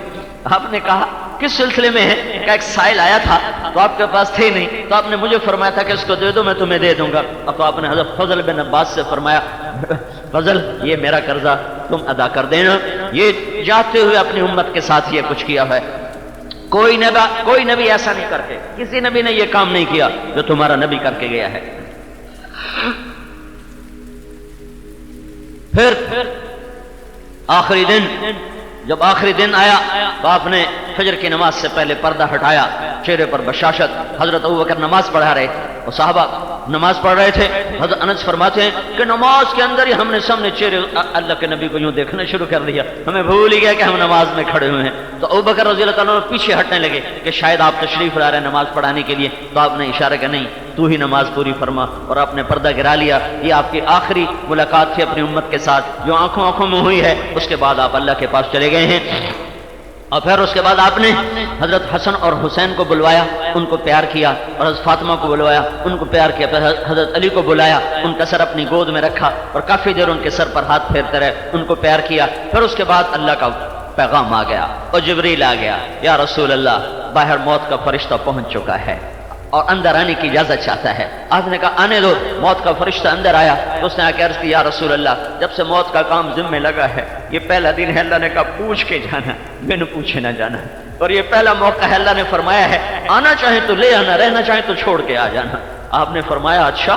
آپ نے کہا کس سلسلے میں ہے؟ کہ ایک سائل آیا تھا تو آپ کے پاس تھے نہیں تو آپ نے مجھے فرمایا تھا کہ اس کو دے دو میں تمہیں دے دوں گا. اب تو آپ نے حضرت فضل بن عباس سے فرمایا فضل یہ میرا قرضہ تم ادا کر دینا. یہ جاتے ہوئے اپنی امت کے ساتھ یہ کچھ کیا ہے. کوئی نبی ایسا نہیں کرتے. کسی نبی نے یہ کام نہیں کیا جو تمہارا نبی کر کے گیا ہے. پھر آخری دن جب آخری دن آیا تو آپ نے فجر کی نماز سے پہلے پردہ ہٹایا. چہرے پر بشاشت. حضرت ابوبکر نماز پڑھا رہے اور صحابہ نماز پڑھ رہے تھے. حضرت انس فرماتے ہیں کہ نماز کے اندر ہی ہم نے سامنے چہرے اللہ کے نبی کو یوں دیکھنا شروع کر دیا. ہمیں بھول ہی گیا کہ ہم نماز میں کھڑے ہوئے ہیں. تو ابوبکر رضی اللہ تعالیٰ پیچھے ہٹنے لگے کہ شاید آپ تشریف لا رہے ہیں نماز پڑھانے کے لیے. تو آپ نے اشارہ کیا نہیں تو ہی نماز پوری فرما اور آپ نے پردہ گرا لیا. یہ آپ کی آخری ملاقات تھی اپنی امت کے ساتھ جو آنکھوں میں ہوئی ہے. اس کے بعد آپ اللہ کے پاس چلے گئے ہیں. اور پھر اس کے بعد آپ نے حضرت حسن اور حسین کو بلوایا, ان کو پیار کیا, اور حضرت فاطمہ کو بلوایا, ان کو پیار کیا. پھر حضرت علی کو بلایا, ان کا سر اپنی گود میں رکھا اور کافی دیر ان کے سر پر ہاتھ پھیرتے رہے, ان کو پیار کیا. پھر اس کے بعد اللہ کا پیغام آ گیا اور جبریل آ گیا. یا رسول اللہ باہر موت کا فرشتہ پہنچ چکا ہے اور اندر آنے کی اجازت چاہتا ہے. آپ نے کہا آنے دو. موت کا فرشتہ اندر آیا تو اس نے آ کے عرض کی یا رسول اللہ جب سے موت کا کام ذمہ لگا ہے یہ پہلا دن ہے اللہ نے کہا پوچھ کے جانا بن پوچھے نہ جانا. اور یہ پہلا موقع ہے اللہ نے فرمایا ہے آنا چاہے تو لے آنا رہنا چاہے تو چھوڑ کے آ جانا. آپ نے فرمایا اچھا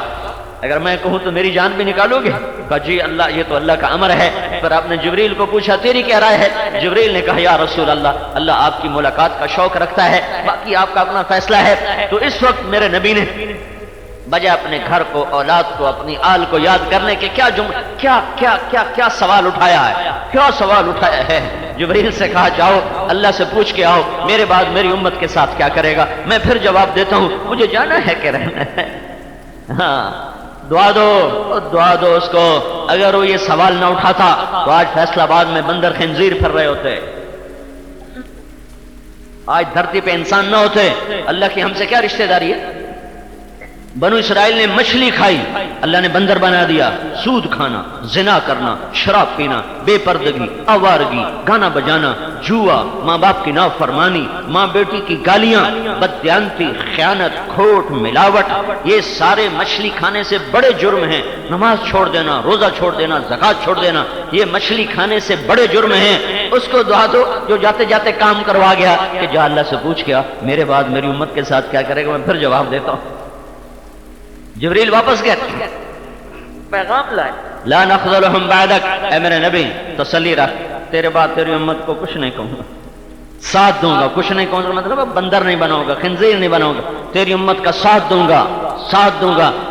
اگر میں کہوں تو میری جان بھی نکالو گے؟ کہا جی اللہ یہ تو اللہ کا امر ہے. پھر آپ نے جبریل کو پوچھا تیری کیا رائے ہے؟ جبریل نے کہا یا رسول اللہ آپ کی ملاقات کا شوق رکھتا ہے باقی آپ کا اپنا فیصلہ ہے. تو اس وقت میرے نبی نے بجائے اپنے گھر کو اولاد کو اپنی آل کو یاد کرنے کے کیا سوال اٹھایا ہے. کیا سوال اٹھایا ہے؟ جبریل سے کہا جاؤ اللہ سے پوچھ کے آؤ میرے بعد میری امت کے ساتھ کیا کرے گا. میں پھر جواب دیتا ہوں مجھے جانا ہے کہ رہنا ہے. ہاں دعا دو اس کو. اگر وہ یہ سوال نہ اٹھاتا تو آج فیصل آباد میں بندر خنزیر پھر رہے ہوتے, آج دھرتی پہ انسان نہ ہوتے. اللہ کی ہم سے کیا رشتہ داری ہے؟ بنو اسرائیل نے مچھلی کھائی اللہ نے بندر بنا دیا. سود کھانا, زنا کرنا, شراب پینا, بے پردگی, آوارگی, گانا بجانا, جوا, ماں باپ کی نافرمانی, ماں بیٹی کی گالیاں, بددیانتی, خیانت, کھوٹ, ملاوٹ, یہ سارے مچھلی کھانے سے بڑے جرم ہیں. نماز چھوڑ دینا, روزہ چھوڑ دینا, زکوٰۃ چھوڑ دینا, یہ مچھلی کھانے سے بڑے جرم ہیں. اس کو دعا دو جو جاتے جاتے کام کروا گیا کہ جا اللہ سے پوچھ گیا میرے بعد میری امت کے ساتھ کیا کرے گا میں پھر جواب دیتا ہوں. جبریل واپس گئے پیغام لائے لا نخذلهم بعدک, اے میرے نبی تسلی رکھ تیرے بعد تیری امت کو کچھ نہیں کہوں گا, ساتھ دوں گا. کچھ نہیں کہوں گا مطلب بندر نہیں بناؤں گا, خنزیر نہیں بناؤں گا, تیری امت کا ساتھ دوں گا.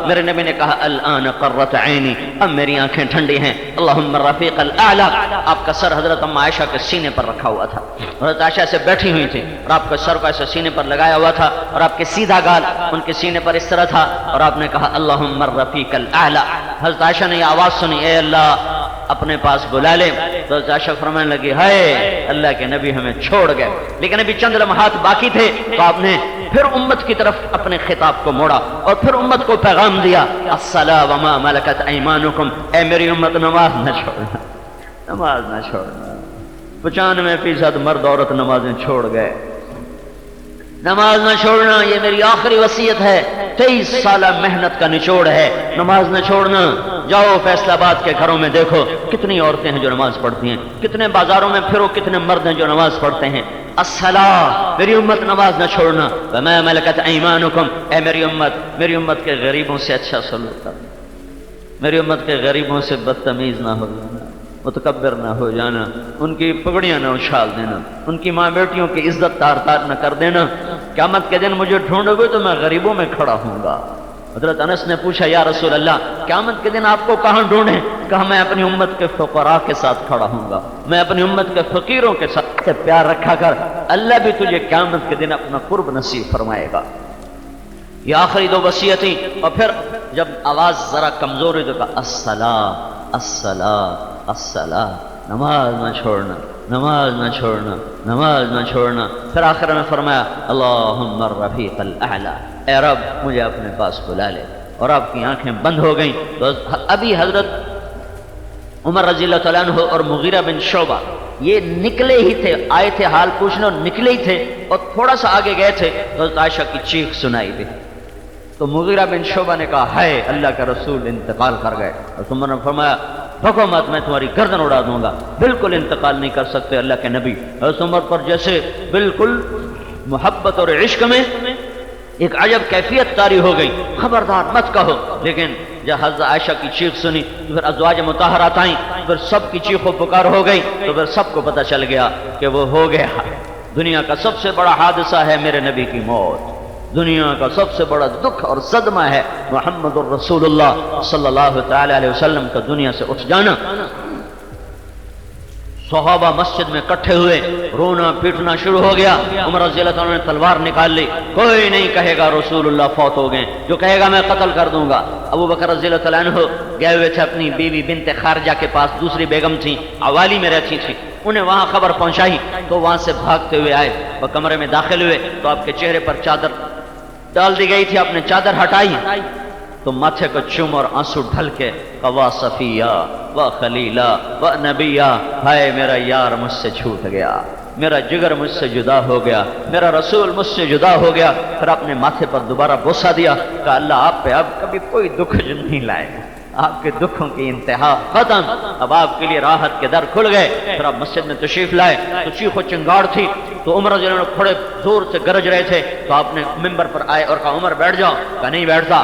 میرے نبی نے کہا الان قرۃ عینی, اب میری آنکھیں ٹھنڈی ہیں. اللہم الرفیق الاعلی, آپ کا سر حضرت ام عائشہ کے سینے پر رکھا ہوا تھا. حضرت عائشہ سے بیٹھی ہوئی تھی اور آپ کا سر کو ایسے سینے پر لگایا ہوا تھا اور آپ کے سیدھا گال ان کے سینے پر اس طرح تھا اور آپ نے کہا اللہم الرفیق الاعلی. حضرت عائشہ نے یہ آواز سنی اے اللہ اپنے پاس بلا لے. تو حضرت عائشہ فرمانے لگی ہائے اللہ کے نبی ہمیں چھوڑ گئے. لیکن ابھی چند لمحات باقی تھے تو آپ نے پھر امت کی طرف اپنے خطاب کو موڑا اور پھر امت کو پیغام دیا الصلاۃ وما ملکت ایمانکم, اے میری امت نماز نہ چھوڑنا, نماز نہ چھوڑنا. 95% مرد عورت نمازیں چھوڑ گئے. نماز نہ چھوڑنا یہ میری آخری وصیت ہے. 23 سالہ محنت کا نچوڑ ہے, نماز نہ چھوڑنا. جاؤ فیصل آباد کے گھروں میں دیکھو کتنی عورتیں ہیں جو نماز پڑھتی ہیں, کتنے بازاروں میں پھرو کتنے مرد ہیں جو نماز پڑھتے ہیں. الصلاۃ, میری امت نماز نہ چھوڑنا. وما ملکت ایمانکم, اے میری امت کے غریبوں سے اچھا سلوک کرنا, میری امت کے غریبوں سے بدتمیز نہ ہو جانا, متکبر نہ ہو جانا, ان کی پگڑیاں نہ اچھال دینا, ان کی ماں بیٹیوں کی عزت تار نہ کر دینا. قیامت کے دن مجھے ڈھونڈو گے تو میں غریبوں میں کھڑا ہوں گا. حضرت انس نے پوچھا یا رسول اللہ قیامت کے دن آپ کو کہاں ڈھونڈیں؟ کہا میں اپنی امت کے فقراء کے ساتھ کھڑا ہوں گا, میں اپنی امت کے فقیروں کے ساتھ پیار رکھا کر, اللہ بھی تجھے قیامت کے دن اپنا قرب نصیب فرمائے گا. یہ آخری 2 وصیتیں. اور پھر جب آواز ذرا کمزور ہوئی تو کہا الصلاۃ الصلاۃ الصلاۃ, نماز نہ چھوڑنا, نماز نہ چھوڑنا, نماز نہ چھوڑنا. پھر آخر میں فرمایا اللہم الرفیق الاعلی, اے رب مجھے اپنے پاس بلا لے. اور آپ کی آنکھیں بند ہو گئیں. تو ابھی حضرت عمر رضی اللہ تعالیٰ عنہ اور مغیرہ بن شعبہ یہ نکلے ہی تھے، آئے تھے حال پوچھنے اور نکلے ہی تھے، اور تھوڑا سا آگے گئے تھے تو حضرت عائشہ کی چیخ سنائی دی۔ تو مغیرہ بن شعبہ نے کہا ہے اللہ کا رسول انتقال کر گئے، اور عمر نے فرمایا بھگو مت، میں تمہاری گردن اڑا دوں گا، بالکل انتقال نہیں کر سکتے اللہ کے نبی۔ حضرت عمر پر جیسے بالکل محبت اور عشق میں ایک عجب کیفیت طاری ہو گئی، خبردار مت کہو۔ لیکن جب حضرت عائشہ کی چیخ سنی تو پھر ازواج مطہرات آئیں، پھر سب کی چیخ و پکار ہو گئی، تو پھر سب کو پتہ چل گیا کہ وہ ہو گیا۔ دنیا کا سب سے بڑا حادثہ ہے میرے نبی کی موت، دنیا کا سب سے بڑا دکھ اور صدمہ ہے محمد الرسول اللہ صلی اللہ تعالی علیہ وسلم کا دنیا سے اٹھ جانا۔ صحابہ مسجد میں اکٹھے ہوئے، رونا پیٹنا شروع ہو گیا۔ عمر رضی اللہ عنہ نے تلوار نکال لی، کوئی نہیں کہے گا رسول اللہ فوت ہو گئے، جو کہے گا میں قتل کر دوں گا۔ ابو بکر رضی اللہ عنہ گئے ہوئے تھے اپنی بیوی بنت خارجہ کے پاس، دوسری بیگم تھیں، عوالی میں رہتی تھیں، انہیں وہاں خبر پہنچائی تو وہاں سے بھاگتے ہوئے آئے، وہ کمرے میں داخل ہوئے تو آپ کے چہرے پر چادر ڈال دی گئی تھی، آپ نے چادر ہٹائی تو ماتھے کو چوم اور آنسو ڈھل کے قوا صفیہ و خلیلہ و نبیہ، ہائے میرا یار مجھ سے چھوٹ گیا، میرا جگر مجھ سے جدا ہو گیا، میرا رسول مجھ سے جدا ہو گیا۔ پھر اپنے ماتھے پر دوبارہ بوسہ دیا، کہا اللہ آپ پہ اب کبھی کوئی دکھ نہیں لائے گا، آپ کے دکھوں کی انتہا ختم، اب آپ کے لیے راحت کے در کھل گئے۔ پھر آپ مسجد میں تشریف لائے تو چیخ و چنگاڑ تھی، تو عمر رضی اللہ عنہ کھڑے زور سے گرج رہے تھے، تو آپ نے منبر پر آئے اور کہا عمر بیٹھ جاؤ، کہا نہیں بیٹھتا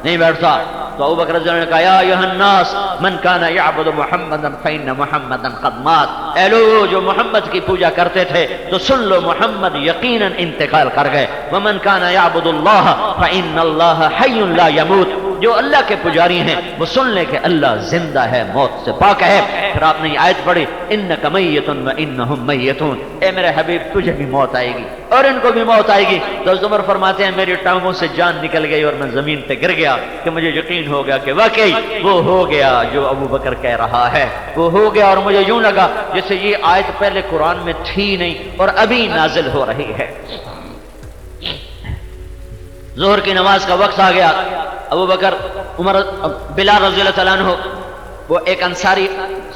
نہیں بیٹھتا۔ تو ابو بکر رضی اللہ عنہ نے کہا یا ایھا الناس من کان یعبد محمدا فإن محمدا قد مات، اے لوگ جو محمد کی پوجا کرتے تھے تو سن لو محمد یقیناً انتقال کر گئے، ومن کان یعبد اللہ فإن اللہ حی لا یموت، جو اللہ کے پجاری ہیں وہ سن لے کہ اللہ زندہ ہے، موت سے پاک ہے۔ پھر آپ نے یہ آیت پڑھی انک میت وانہم میتون، اے میرے حبیب تجھے بھی موت آئے گی اور ان کو بھی موت آئے گی۔ تو عمر فرماتے ہیں میری ٹانگوں سے جان نکل گئی اور میں زمین پہ گر گیا کہ مجھے یقین ہو گیا کہ واقعی وہ ہو گیا جو ابو بکر کہہ رہا ہے، وہ ہو گیا، اور مجھے یوں لگا جیسے یہ آیت پہلے قرآن میں تھی نہیں اور ابھی نازل ہو رہی ہے۔ ظہر کی نماز کا وقت آ گیا، ابو بکر عمر بلال رضی اللہ تعالیٰ عنہ، وہ ایک انصاری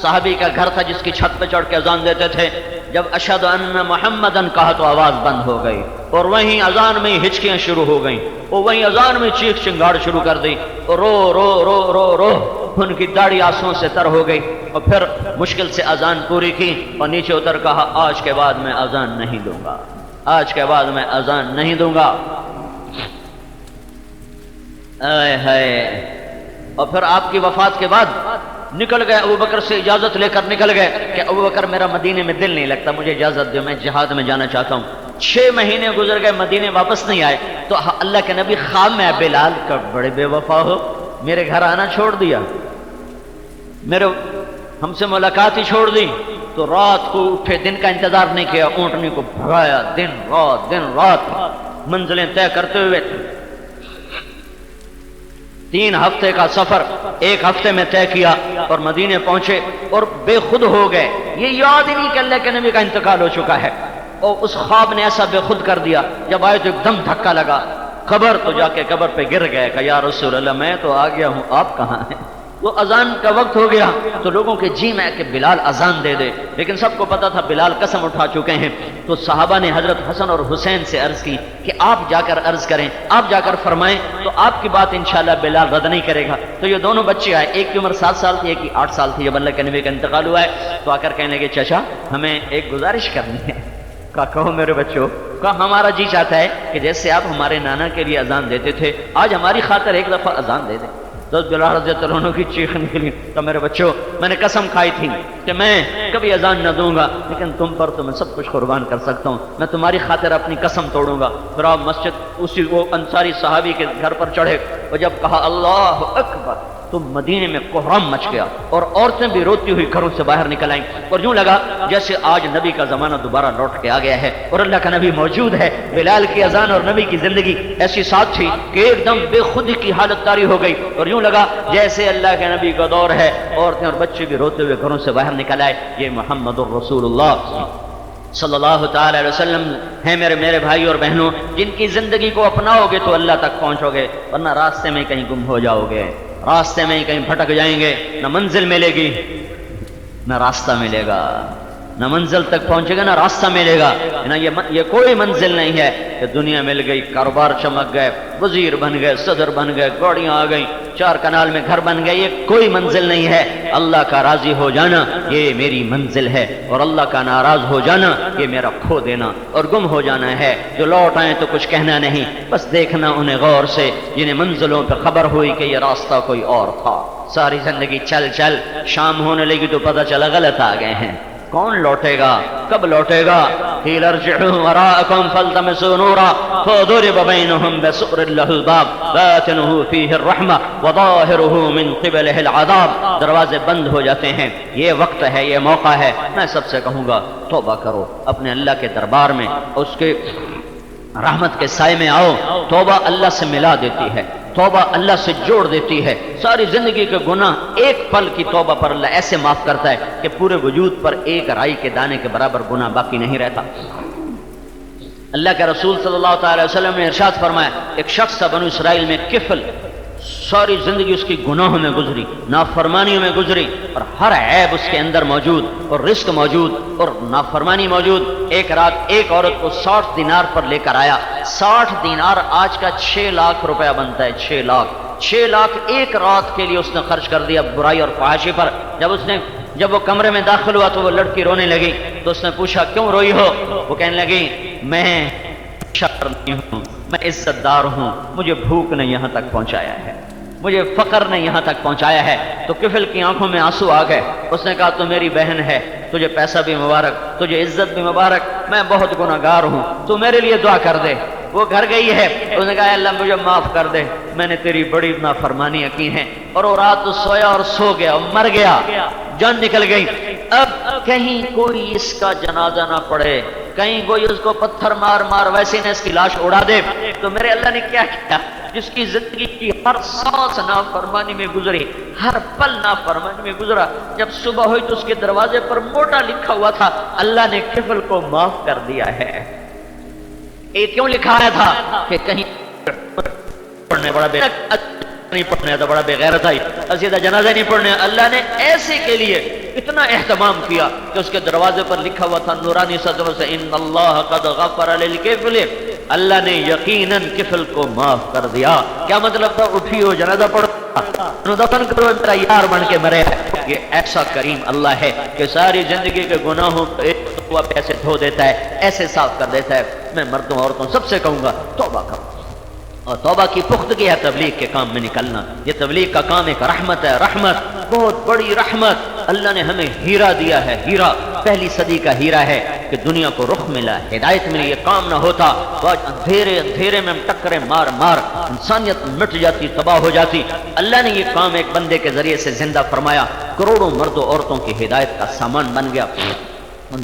صحابی کا گھر تھا جس کی چھت پہ چڑھ کے اذان دیتے تھے، جب اشہد ان محمدن کہا تو آواز بند ہو گئی، اور وہیں اذان میں ہچکیاں شروع ہو گئیں، اور وہیں اذان میں چیخ چنگاڑ شروع کر دی، اور رو رو رو رو رو ان کی داڑھی آنسوؤں سے تر ہو گئی، اور پھر مشکل سے اذان پوری کی اور نیچے اتر کہا آج کے بعد میں اذان نہیں دوں گا، آج کے بعد میں اذان نہیں دوں گا۔ اے ہائے، اور پھر آپ کی وفات کے بعد نکل گئے، ابو بکر سے اجازت لے کر نکل گئے کہ ابو بکر میرا مدینے میں دل نہیں لگتا، مجھے اجازت دو، میں جہاد میں جانا چاہتا ہوں۔ 6 مہینے گزر گئے، مدینے واپس نہیں آئے، تو اللہ کے نبی خواب میں بلال کا بڑے بے وفا ہو، میرے گھر آنا چھوڑ دیا، میرے ہم سے ملاقات ہی چھوڑ دی، تو رات کو اٹھے، دن کا انتظار نہیں کیا، اونٹنی کو بھگایا، دن رات منزلیں طے کرتے ہوئے 3 ہفتے کا سفر 1 ہفتے میں طے کیا اور مدینے پہنچے اور بے خود ہو گئے، یہ یاد ہی نہیں کہ اللہ کے نبی کا انتقال ہو چکا ہے، اور اس خواب نے ایسا بے خود کر دیا، جب آئے تو ایک دم دھکا لگا، قبر تو جا کے قبر پہ گر گئے کہ یا رسول اللہ میں تو آ گیا ہوں، آپ کہاں ہیں؟ وہ اذان کا وقت ہو گیا تو لوگوں کے جی میں کہ بلال اذان دے دے، لیکن سب کو پتا تھا بلال قسم اٹھا چکے ہیں، تو صحابہ نے حضرت حسن اور حسین سے عرض کی کہ آپ جا کر عرض کریں، آپ جا کر فرمائیں تو آپ کی بات انشاءاللہ بلال رد نہیں کرے گا۔ تو یہ دونوں بچے آئے، ایک کی عمر 7 سال تھی، ایک کی 8 سال تھی، جب اللہ کے نبی کا انتقال ہوا ہے تو آ کر کہنے لگے چچا ہمیں ایک گزارش کرنی ہے۔ کہا کہو میرے بچوں، کہا ہمارا جی چاہتا ہے کہ جیسے آپ ہمارے نانا کے لیے اذان دیتے تھے آج ہماری خاطر ایک دفعہ اذان دے دیں۔ تو بلال رضی اللہ عنہ کی چیخ نکلی، تو میرے بچوں میں نے قسم کھائی تھی کہ میں کبھی اذان نہ دوں گا، لیکن تم پر تو میں سب کچھ قربان کر سکتا ہوں، میں تمہاری خاطر اپنی قسم توڑوں گا۔ پھر آپ مسجد اسی وہ انصاری صحابی کے گھر پر چڑھے، اور جب کہا اللہ اکبر تو مدینے میں کوہرام مچ گیا، اور عورتیں بھی روتی ہوئی گھروں سے باہر نکل آئیں، اور یوں لگا جیسے آج نبی کا زمانہ دوبارہ لوٹ کے آ گیا ہے اور اللہ کا نبی موجود ہے۔ بلال کی اذان اور نبی کی زندگی ایسی ساتھ تھی کہ ایک دم بے خودی کی حالت طاری ہو گئی، اور یوں لگا جیسے اللہ کے نبی کا دور ہے، عورتیں اور بچے بھی روتے ہوئے گھروں سے باہر نکل آئے۔ یہ محمد الرسول اللہ صلی اللہ تعالی علیہ وسلم ہیں میرے بھائی اور بہنوں، جن کی زندگی کو اپناؤ گے تو اللہ تک پہنچو گے، ورنہ راستے میں کہیں گم ہو جاؤ گے، راستے میں کہیں بھٹک جائیں گے، نہ منزل ملے گی نہ راستہ ملے گا، نہ منزل تک پہنچے گا، نہ راستہ ملے گا. نہ یہ کوئی منزل نہیں ہے کہ دنیا مل گئی، کاروبار چمک گئے، وزیر بن گئے، صدر بن گئے، گاڑیاں آ گئیں، 4 کنال میں گھر بن گئے. یہ کوئی منزل نہیں ہے. اللہ کا راضی ہو جانا یہ میری منزل ہے، اور اللہ کا ناراض ہو جانا یہ میرا کھو دینا اور گم ہو جانا ہے. جو لوٹ آئیں تو کچھ کہنا نہیں، بس دیکھنا انہیں غور سے جنہیں منزلوں پہ خبر ہوئی کہ یہ راستہ کوئی اور تھا. ساری زندگی چل چل شام ہونے لگی تو پتہ چلا غلط آ گئے ہیں. کون لوٹے گا؟ کب لوٹے گا؟ قیل ارجعوا وراءکم فالتمسوا نورا فضرب بینہم بسور لہ الباب باطنہ فیہ الرحمہ وظاہرہ من قبلہ العذاب. دروازے بند ہو جاتے ہیں. یہ وقت ہے، یہ موقع ہے. میں سب سے کہوں گا توبہ کرو، اپنے اللہ کے دربار میں اس کے رحمت کے سائے میں آؤ. توبہ اللہ سے ملا دیتی ہے، توبہ اللہ سے جوڑ دیتی ہے. ساری زندگی کے گناہ ایک پل کی توبہ پر اللہ ایسے معاف کرتا ہے کہ پورے وجود پر ایک رائی کے دانے کے برابر گناہ باقی نہیں رہتا. اللہ کے رسول صلی اللہ تعالی وسلم نے ارشاد فرمایا، ایک شخص تھا بنو اسرائیل میں کفل، ساری زندگی اس کی گناہوں میں گزری، نافرمانیوں میں گزری، اور ہر عیب اس کے اندر موجود، اور رزق موجود اور نافرمانی موجود. ایک رات ایک عورت کو 60 دینار پر لے کر آیا. 60 دینار آج کا 6 لاکھ روپیہ بنتا ہے. 6 لاکھ ایک رات کے لیے اس نے خرچ کر دیا برائی اور فحاشی پر. جب وہ کمرے میں داخل ہوا تو وہ لڑکی رونے لگی. تو اس نے پوچھا کیوں روئی ہو؟ وہ کہنے لگی میں شکر نہیں ہوں، میں عزت دار ہوں، مجھے بھوک نے یہاں تک پہنچایا ہے، مجھے فقر نے یہاں تک پہنچایا ہے. تو کفل کی آنکھوں میں آنسو آ گئے. اس نے کہا تو میری بہن ہے، تجھے پیسہ بھی مبارک، تجھے عزت بھی مبارک، میں بہت گناہگار ہوں، تو میرے لیے دعا کر دے. وہ گھر گئی ہے. اس نے کہا اللہ مجھے معاف کر دے، میں نے تیری بڑی نافرمانیاں کی ہیں. اور وہ رات سویا اور سو گیا اور مر گیا، جان نکل گئی. اب کہیں کوئی اس کا جنازہ نہ پڑے، کہیں کوئی اس کو پتھر مار مار ویسے نہ اس کی لاش اڑا دے. تو میرے اللہ نے کیا کیا؟ جس کی زندگی کی ہر سانس نافرمانی میں گزری، ہر پل نافرمانی میں گزرا، جب صبح ہوئی تو اس کے دروازے پر موٹا لکھا ہوا تھا اللہ نے کفل کو معاف کر دیا ہے. یہ کیوں لکھایا تھا کہ کہیں پڑھنے بڑا نہیں پڑھنے تو بڑا بے غیرت آئی، سیدھا جنازہ نہیں پڑھنے. اللہ نے ایسے کے لیے اتنا اہتمام کیا کہ اس کے دروازے پر لکھا ہوا تھا نورانی صدروں سے ان اللہ قد غفر للکفل، اللہ نے یقیناً کفل کو معاف کر دیا. کیا مطلب تھا؟ اٹھی ہو جنازہ پڑھو، دفن کرو، میرا یار بن کے مرے. یہ ایسا کریم اللہ ہے کہ ساری زندگی کے گناہوں کو ایک دفعہ ایسے دھو دیتا ہے، ایسے صاف کر دیتا ہے. میں مردوں عورتوں سب سے کہوں گا توبہ کرو، اور توبہ کی پختگی ہے تبلیغ کے کام میں نکلنا. یہ تبلیغ کا کام ایک رحمت ہے، رحمت، بہت بڑی رحمت. اللہ نے ہمیں ہیرا دیا ہے، ہیرا پہلی صدی کا ہیرا ہے کہ دنیا کو رخ ملا، ہدایت ملی. یہ کام نہ ہوتا تو آج اندھیرے میں ٹکرے مار مار انسانیت مٹ جاتی، تباہ ہو جاتی. اللہ نے یہ کام ایک بندے کے ذریعے سے زندہ فرمایا، کروڑوں مردوں عورتوں کی ہدایت کا سامان بن گیا.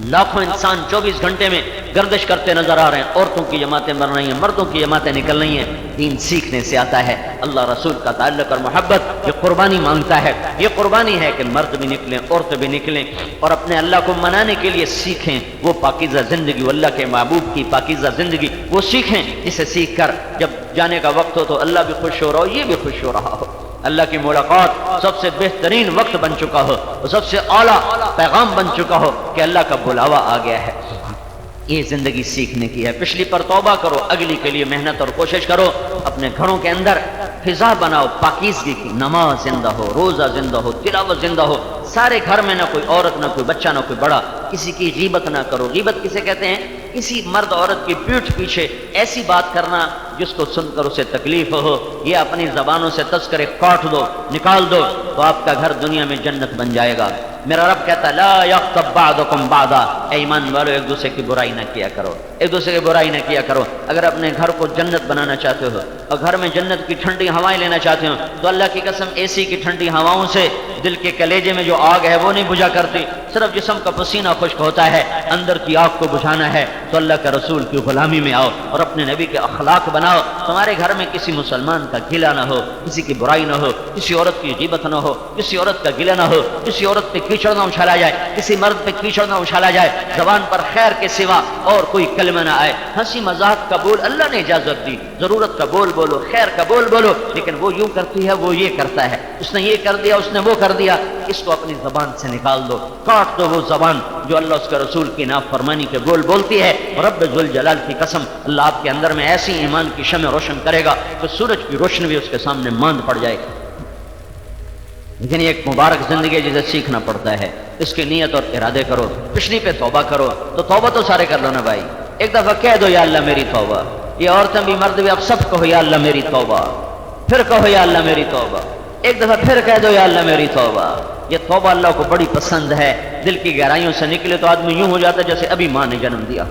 لاکھوں انسان 24 گھنٹے میں گردش کرتے نظر آ رہے ہیں. عورتوں کی جماعتیں بن رہی ہیں، مردوں کی جماعتیں نکل رہی ہیں. دین سیکھنے سے آتا ہے. اللہ رسول کا تعلق اور محبت یہ قربانی مانگتا ہے. یہ قربانی ہے کہ مرد بھی نکلیں، عورتیں بھی نکلیں، اور اپنے اللہ کو منانے کے لیے سیکھیں وہ پاکیزہ زندگی، وہ اللہ کے محبوب کی پاکیزہ زندگی وہ سیکھیں، جسے سیکھ کر جب جانے کا وقت ہو تو اللہ بھی خوش ہو رہا ہو، یہ بھی خوش ہو رہا ہو. اللہ کی ملاقات سب سے بہترین وقت بن چکا ہو، سب سے اعلیٰ پیغام بن چکا ہو کہ اللہ کا بلاوا آ گیا ہے. یہ زندگی سیکھنے کی ہے. پچھلی پر توبہ کرو، اگلی کے لیے محنت اور کوشش کرو. اپنے گھروں کے اندر فضا بناؤ پاکیزگی کی، نماز زندہ ہو، روزہ زندہ ہو، تلاوت زندہ ہو. سارے گھر میں نہ کوئی عورت، نہ کوئی بچہ، نہ کوئی بڑا. کسی کی غیبت نہ کرو. غیبت کسے کہتے ہیں؟ کسی مرد عورت کی پیٹھ پیچھے ایسی بات کرنا جس کو سن کر اسے تکلیف ہو. یہ اپنی زبانوں سے تذکرے کاٹ دو، نکال دو، تو آپ کا گھر دنیا میں جنت بن جائے گا. میرا رب کہتا ہے لا یغتب بعضکم بعضا، اے ایمان والو ایک دوسرے کی برائی نہ کیا کرو، ایک دوسرے کی برائی نہ کیا کرو. اگر اپنے گھر کو جنت بنانا چاہتے ہو اور گھر میں جنت کی ٹھنڈی ہوائیں لینا چاہتے ہو تو اللہ کی قسم اے سی کی ٹھنڈی ہواؤں سے دل کے کلیجے میں جو آگ ہے وہ نہیں بجھا کرتی. صرف جسم کا پسینہ خشک ہوتا ہے، اندر کی آگ کو بجھانا ہے. تو اللہ کے رسول کی غلامی میں آؤ اور اپنے نبی کے اخلاق بناؤ. تمہارے گھر میں کسی مسلمان کا گلہ نہ ہو, کسی کی برائی نہ ہو, کسی عورت کی غیبت نہ ہو, کسی عورت کا گلہ نہ ہو, کسی عورت پہ کیچڑ نہ اچھالا جائے, کسی مرد پہ کیچڑ نہ اچھالا جائے, زبان پر خیر کے سوا اور کوئی کلمہ نہ آئے. ہنسی مذاق کا بول اللہ نے اجازت دی, ضرورت کا بول بولو, خیر کا بول بولو, لیکن وہ یوں کرتی ہے, وہ یہ کرتا ہے, اس نے یہ کر دیا, اس نے وہ کر دیا, اس کو اپنی زبان سے نکال دو, کاٹ دو وہ زبان جو اللہ اس کے رسول کی نافرمانی کے بول بولتی ہے. رب ذوالجلال کی قسم, اللہ آپ کے اندر میں ایسی ایمان کی شمع روشن کرے گا کہ سورج کی روشنی بھی اس کے سامنے ماند پڑ جائے گی. لیکن یہ ایک مبارک زندگی ہے جسے سیکھنا پڑتا ہے. اس کی نیت اور ارادے کرو, پچھلی پہ توبہ کرو, تو توبہ تو سارے کر لو نا بھائی. ایک دفعہ کہہ دو یا اللہ میری توبہ, یہ عورتیں بھی مرد بھی اب سب کہو یا اللہ میری توبہ, پھر کہو یا اللہ میری توبہ, ایک دفعہ پھر کہہ دو یا اللہ میری توبہ. یہ توبہ اللہ کو بڑی پسند ہے. دل کی گہرائیوں سے نکلے تو آدمی یوں ہو جاتا ہے جیسے ابھی ماں نے جنم دیا.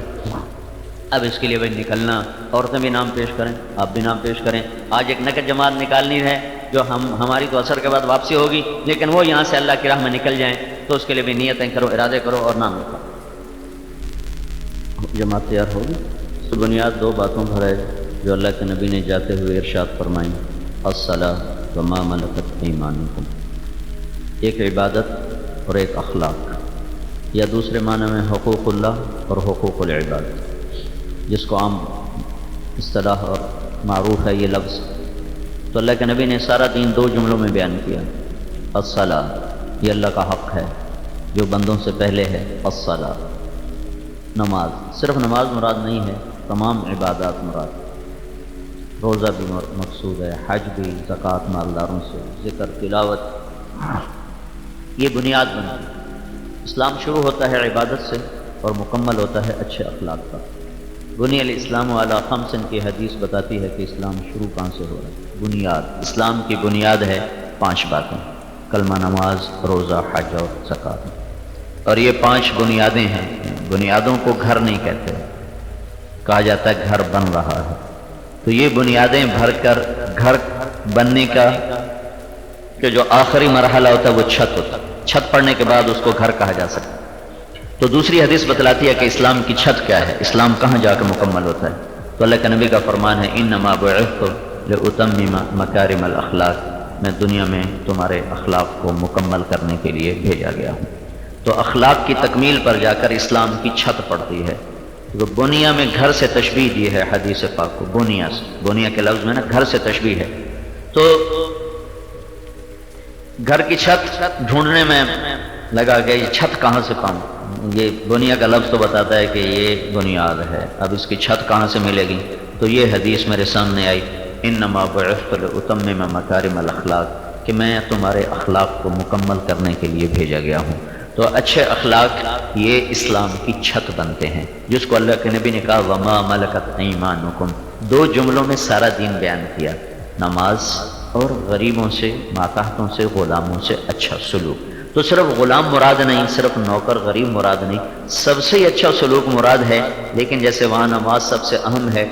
اب اس کے لیے بھائی نکلنا, عورتیں بھی نام پیش کریں, آپ بھی نام پیش کریں. آج ایک نقد جماعت نکالنی ہے جو ہماری تو عصر کے بعد واپسی ہوگی, لیکن وہ یہاں سے اللہ کی راہ میں نکل جائیں, تو اس کے لیے بھی نیتیں کرو, ارادے کرو اور نام لکھو. جماعت تیار ہوگی. تو بنیاد دو باتوں پر ہے جو اللہ کے نبی نے جاتے ہوئے ارشاد فرمائیں, الصلاۃ وما ملکت ایمانکم. ایک عبادت اور ایک اخلاق, یا دوسرے معنی میں حقوق اللہ اور حقوق العباد, جس کو عام اصطلاح اور معروف ہے یہ لفظ. تو اللہ کے نبی نے سارا دین دو جملوں میں بیان کیا. الصلاۃ یہ اللہ کا حق ہے جو بندوں سے پہلے ہے. الصلاۃ نماز, صرف نماز مراد نہیں ہے, تمام عبادات مراد. روزہ بھی مقصود ہے, حج بھی, زکوٰۃ مالداروں سے, ذکر, تلاوت, یہ بنیاد بنتی ہے. اسلام شروع ہوتا ہے عبادت سے اور مکمل ہوتا ہے اچھے اخلاق کا. بنی الاسلام علی خمس کی حدیث بتاتی ہے کہ اسلام شروع کہاں سے ہو رہا ہے. بنیاد, اسلام کی بنیاد ہے 5 باتیں, کلمہ, نماز, روزہ, حج اور زکوٰۃ. اور یہ 5 بنیادیں ہیں. بنیادوں کو گھر نہیں کہتے, کہا جاتا ہے گھر بن رہا ہے. تو یہ بنیادیں بھر کر گھر بننے کا کہ جو آخری مرحلہ ہوتا ہے وہ چھت ہوتا ہے. چھت پڑنے کے بعد اس کو گھر کہا جا سکتا ہے. تو دوسری حدیث بتلاتی ہے کہ اسلام کی چھت کیا ہے, اسلام کہاں جا کے مکمل ہوتا ہے. تو اللہ کے نبی کا فرمان ہے, انما بعثت لاتمم مکارم الاخلاق, میں دنیا میں تمہارے اخلاق کو مکمل کرنے کے لیے بھیجا گیا ہوں. تو اخلاق کی تکمیل پر جا کر اسلام کی چھت پڑتی ہے. تو بنیا میں گھر سے تشبیہ دی ہے حدیث پاک کو, بنیا سے, بنیا کے لفظ میں نا گھر سے تشبیہ ہے. تو گھر کی چھت ڈھونڈنے میں لگا کہ یہ چھت کہاں سے پاؤں. یہ بنیا کا لفظ تو بتاتا ہے کہ یہ بنیاد ہے, اب اس کی چھت کہاں سے ملے گی. تو یہ حدیث میرے سامنے آئی, انما بعثت لاتمم مکارم الاخلاق, کہ میں تمہارے اخلاق کو مکمل کرنے کے لیے بھیجا گیا ہوں. تو اچھے اخلاق یہ اسلام کی چھت بنتے ہیں, جس کو اللہ کے نبی نے کہا وما ملکت ایمانکم. 2 جملوں میں سارا دین بیان کیا, نماز اور غریبوں سے, ماتحتوں سے, غلاموں سے اچھا سلوک. تو صرف غلام مراد نہیں, صرف نوکر غریب مراد نہیں, سب سے اچھا سلوک مراد ہے. لیکن جیسے وہاں نماز سب سے اہم ہے,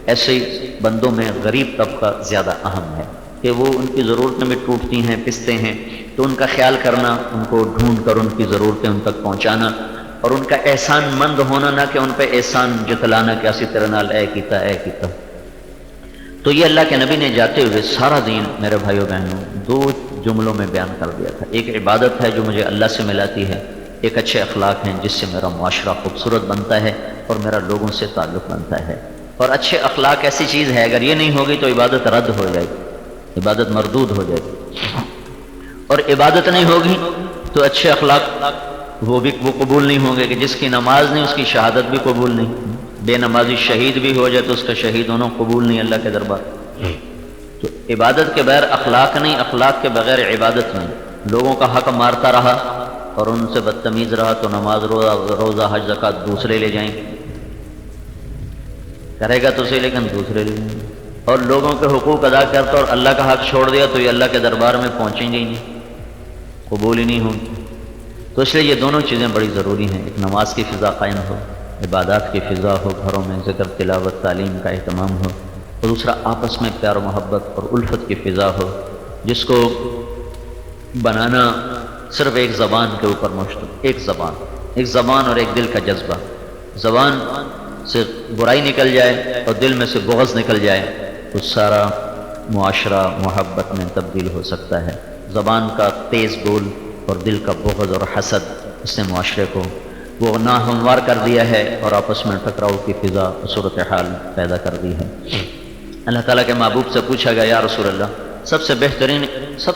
ایسے بندوں میں غریب طبقہ زیادہ اہم ہے کہ وہ ان کی ضرورتیں میں ٹوٹتی ہیں, پستے ہیں, تو ان کا خیال کرنا, ان کو ڈھونڈ کر ان کی ضرورتیں ان تک پہنچانا, اور ان کا احسان مند ہونا, نہ کہ ان پہ احسان جتلانا کہ اسی طرح نال اے کیتا. تو یہ اللہ کے نبی نے جاتے ہوئے سارا دین میرے بھائیوں بہنوں 2 جملوں میں بیان کر دیا تھا. ایک عبادت ہے جو مجھے اللہ سے ملاتی ہے, ایک اچھے اخلاق ہیں جس سے میرا معاشرہ خوبصورت بنتا ہے اور میرا لوگوں سے تعلق بنتا ہے. اور اچھے اخلاق ایسی چیز ہے, اگر یہ نہیں ہوگی تو عبادت رد ہو جائے گی, عبادت مردود ہو جائے گی. اور عبادت نہیں ہوگی تو اچھے اخلاق وہ قبول نہیں ہوں گے, کہ جس کی نماز نہیں اس کی شہادت بھی قبول نہیں. بے نمازی شہید بھی ہو جائے تو اس کا شہید ہونا قبول نہیں اللہ کے دربار. تو عبادت کے بغیر اخلاق نہیں, اخلاق کے بغیر عبادت نہیں. لوگوں کا حق مارتا رہا اور ان سے بدتمیز رہا تو نماز, روزہ, حج, زکوٰۃ دوسرے لے جائیں گے. کرے گا تو صحیح لیکن دوسرے لے جائیں گے. اور لوگوں کے حقوق ادا کرتا اور اللہ کا حق چھوڑ دیا تو یہ اللہ کے دربار میں پہنچیں گے ہی نہیں, قبول ہی نہیں ہوگی. تو اس لیے یہ دونوں چیزیں بڑی ضروری ہیں. ایک نماز کی فضا قائم ہو, عبادات کی فضا ہو, گھروں میں ذکر, تلاوت, تعلیم کا اہتمام ہو, اور دوسرا آپس میں پیار و محبت اور الفت کی فضا ہو, جس کو بنانا صرف ایک زبان کے اوپر مشتمل, ایک زبان اور ایک دل کا جذبہ. زبان سے برائی نکل جائے اور دل میں سے بغض نکل جائے تو سارا معاشرہ محبت میں تبدیل ہو سکتا ہے۔ زبان کا تیز بول اور دل کا بغض اور حسد اس نے معاشرے کو وہ ناہموار کر دیا ہے اور آپس میں ٹکراؤ کی فضا اور صورتحال پیدا کر دی ہے۔ اللہ تعالیٰ کے محبوب سے پوچھا گیا یا رسول اللہ سب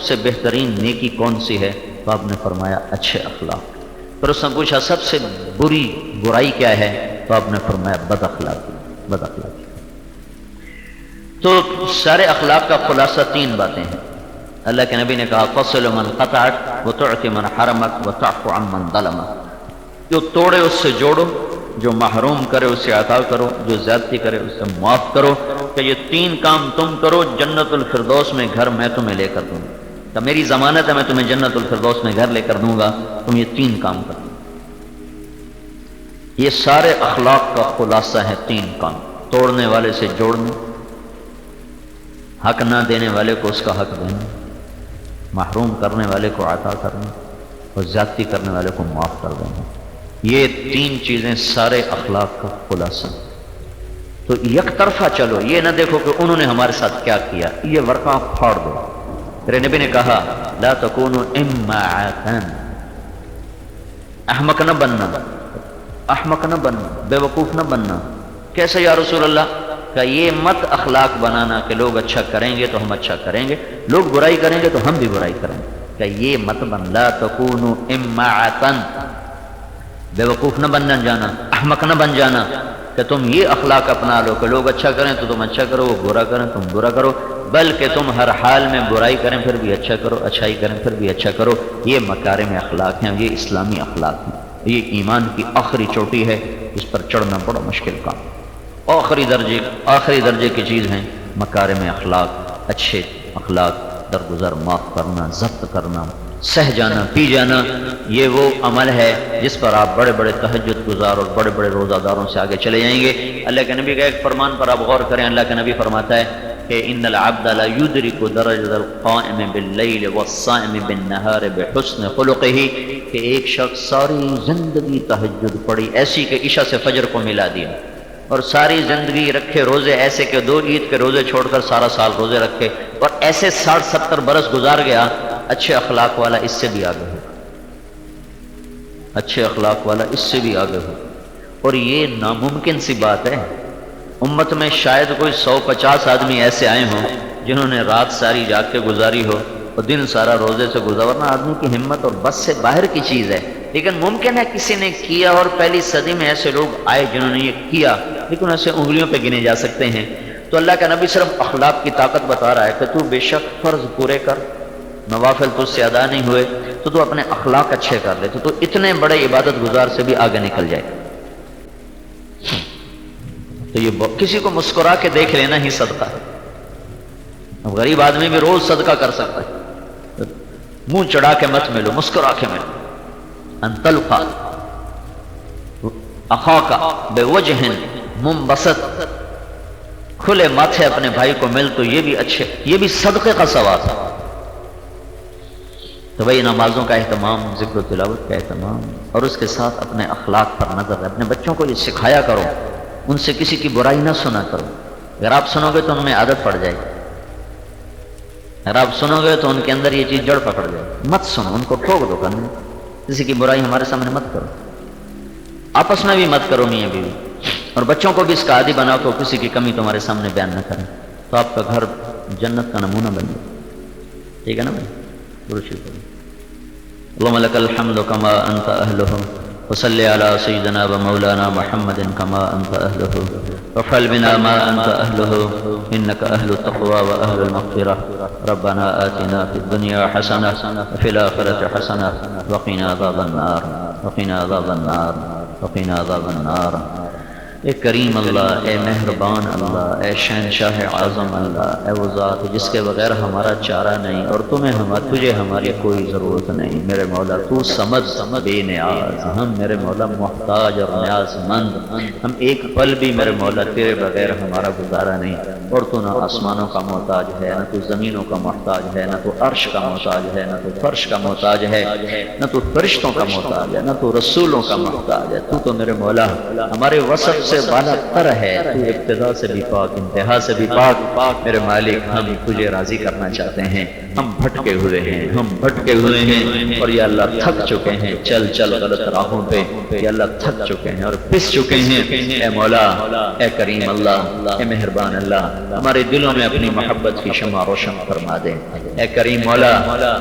سے بہترین نیکی کون سی ہے؟ تو آپ نے فرمایا اچھے اخلاق۔ پھر اس نے پوچھا سب سے برائی کیا ہے؟ تو آپ نے فرمایا بد اخلاقی۔ تو سارے اخلاق کا خلاصہ 3 باتیں ہیں۔ اللہ کے نبی نے کہا فصل من قطعک وتعطی من حرمک وتعفو عن من ظلمک، جو توڑے اس سے جوڑو، جو محروم کرے اسے عطا کرو، جو زیادتی کرے اسے معاف کرو، کہ یہ 3 کام تم کرو جنت الفردوس میں گھر میں تمہیں لے کر دوں گا۔ کہ میری ضمانت ہے میں تمہیں جنت الفردوس میں گھر لے کر دوں گا، تم یہ 3 کام کرو۔ یہ سارے اخلاق کا خلاصہ ہے 3 کام: توڑنے والے سے جوڑنا، حق نہ دینے والے کو اس کا حق دینا، محروم کرنے والے کو عطا کرنا، اور زیادتی کرنے والے کو معاف کر دینا۔ یہ 3 چیزیں سارے اخلاق کا خلاصہ۔ تو یک طرفہ چلو، یہ نہ دیکھو کہ انہوں نے ہمارے ساتھ کیا کیا، یہ ورقہ پھاڑ دو۔ میرے نبی نے کہا لا تکونوا امعاء، احمق نہ بننا، بے وقوف نہ بننا۔ کیسے یا رسول اللہ؟ کہ یہ مت اخلاق بنانا کہ لوگ اچھا کریں گے تو ہم اچھا کریں گے، لوگ برائی کریں گے تو ہم بھی برائی کریں گے، کہ یہ مت بن لا تکونوا امعاء، بے وقوف نہ بن جانا، احمق نہ بن جانا کہ تم یہ اخلاق اپنا لو کہ لوگ اچھا کریں تو تم اچھا کرو، وہ برا کریں تم برا کرو، بلکہ تم ہر حال میں برائی کریں پھر بھی اچھا کرو، اچھائی کریں پھر بھی اچھا کرو۔ یہ مکارم اخلاق ہیں، یہ اسلامی اخلاق ہیں، یہ ایمان کی آخری چوٹی ہے، اس پر چڑھنا بڑا مشکل کام، آخری درجے کی چیز ہیں مکارم اخلاق، اچھے اخلاق، درگزر معاف کرنا، ضبط کرنا، سہ جانا، پی جانا۔ یہ وہ عمل ہے جس پر آپ بڑے بڑے تہجد گزار اور بڑے بڑے روزہ داروں سے آگے چلے جائیں گے۔ اللہ کے نبی کا ایک فرمان پر آپ غور کریں، اللہ کے نبی فرماتا ہے کہ ان العبد لا يدرك درجة القائم باللیل والصائم بالنہار بحسن خلقہ، کہ ایک شخص ساری زندگی تہجد پڑھی ایسی کہ عشاء سے فجر کو ملا دیا، اور ساری زندگی رکھے روزے ایسے کہ 2 عید کے روزے چھوڑ کر سارا سال روزے رکھے، اور ایسے 60-70 برس گزار گیا، اچھے اخلاق والا اس سے بھی آگے ہو، اچھے اخلاق والا اس سے بھی آگے ہو۔ اور یہ ناممکن سی بات ہے، امت میں شاید کوئی 150 آدمی ایسے آئے ہوں جنہوں نے رات ساری جاگ کے گزاری ہو اور دن سارا روزے سے گزارنا آدمی کی ہمت اور بس سے باہر کی چیز ہے، لیکن ممکن ہے کسی نے کیا، اور پہلی صدی میں ایسے لوگ آئے جنہوں نے یہ کیا، لیکن ایسے انگلیوں پہ گنے جا سکتے ہیں۔ تو اللہ کا نبی صرف اخلاق کی طاقت بتا رہا ہے کہ تو بے شک فرض پورے کر، نوافل تجھ سے ادا نہیں ہوئے تو اپنے اخلاق اچھے کر لے تو اتنے بڑے عبادت گزار سے بھی آگے نکل جائے۔ تو یہ کسی کو مسکرا کے دیکھ لینا ہی صدقہ ہے۔ اب غریب آدمی بھی روز صدقہ کر سکتا ہے، منہ چڑھا کے مت ملو، مسکرا کے ملو۔ ان تلقى اخاک بوجہ منبسط، کھلے ماتھے اپنے بھائی کو مل تو یہ بھی اچھے، یہ بھی صدقے کا ثواب ہے۔ تو بھائی نمازوں کا اہتمام، ذکر و تلاوت کا اہتمام، اور اس کے ساتھ اپنے اخلاق پر نظر رکھیں۔ اپنے بچوں کو یہ سکھایا کرو، ان سے کسی کی برائی نہ سنا کرو۔ اگر آپ سنو گے تو ان میں عادت پڑ جائے گی، اگر آپ سنو گے تو ان کے اندر یہ چیز جڑ پکڑ جائے گی۔ مت سنو، ان کو ٹوک دو، کرنے کسی کی برائی ہمارے سامنے مت کرو، آپس میں بھی مت کرو میاں بیوی، اور بچوں کو بھی اس کا عادی بناؤ تو کسی کی کمی تمہارے سامنے بیان نہ کریں، تو آپ کا گھر جنت کا نمونہ بن جائے۔ ٹھیک ہے نا بھائی؟ اللهم لك الحمد كما أنت أهله، وصل على سيدنا ومولانا محمد كما أنت أهله، وافعل بنا ما أنت أهله، إنك أهل التقوى وأهل المغفرة. ربنا آتنا في الدنيا حسنة وفي الآخرة حسنة وقنا عذاب النار، وقنا عذاب النار، وقنا عذاب النار. اے کریم اللہ، اے مہربان اللہ، اے شہنشاہ اعظم اللہ، اے وہ ذات جس کے بغیر ہمارا چارہ نہیں اور تجھے ہماری کوئی ضرورت نہیں۔ میرے مولا تو سمجھ بے نیاز، ہم میرے مولا محتاج اور نیاز مند، ہم ایک پل بھی میرے مولا تیرے بغیر ہمارا گزارا نہیں، اور تو نہ آسمانوں کا محتاج ہے، نہ تو زمینوں کا محتاج ہے، نہ تو عرش کا محتاج ہے، نہ تو فرش کا محتاج ہے، نہ تو فرشتوں کا محتاج ہے، نہ تو رسولوں کا محتاج ہے۔ تو میرے مولا ہمارے وصف سے سے بالا تر ہے، تو ابتدا سے بھی پاک انتہا سے بھی پاک۔ میرے مالک ہم تجھے راضی کرنا چاہتے ہیں، ہم بھٹکے ہوئے ہیں، ہم بھٹکے ہوئے ہیں اور یا اللہ تھک چکے ہیں، چل چل غلط راہوں پہ یا اللہ تھک چکے ہیں اور پس چکے ہیں۔ اے مولا، اے کریم اللہ، اے مہربان اللہ، ہمارے دلوں میں اپنی محبت کی شمع روشن فرما دے۔ اے کریم مولا،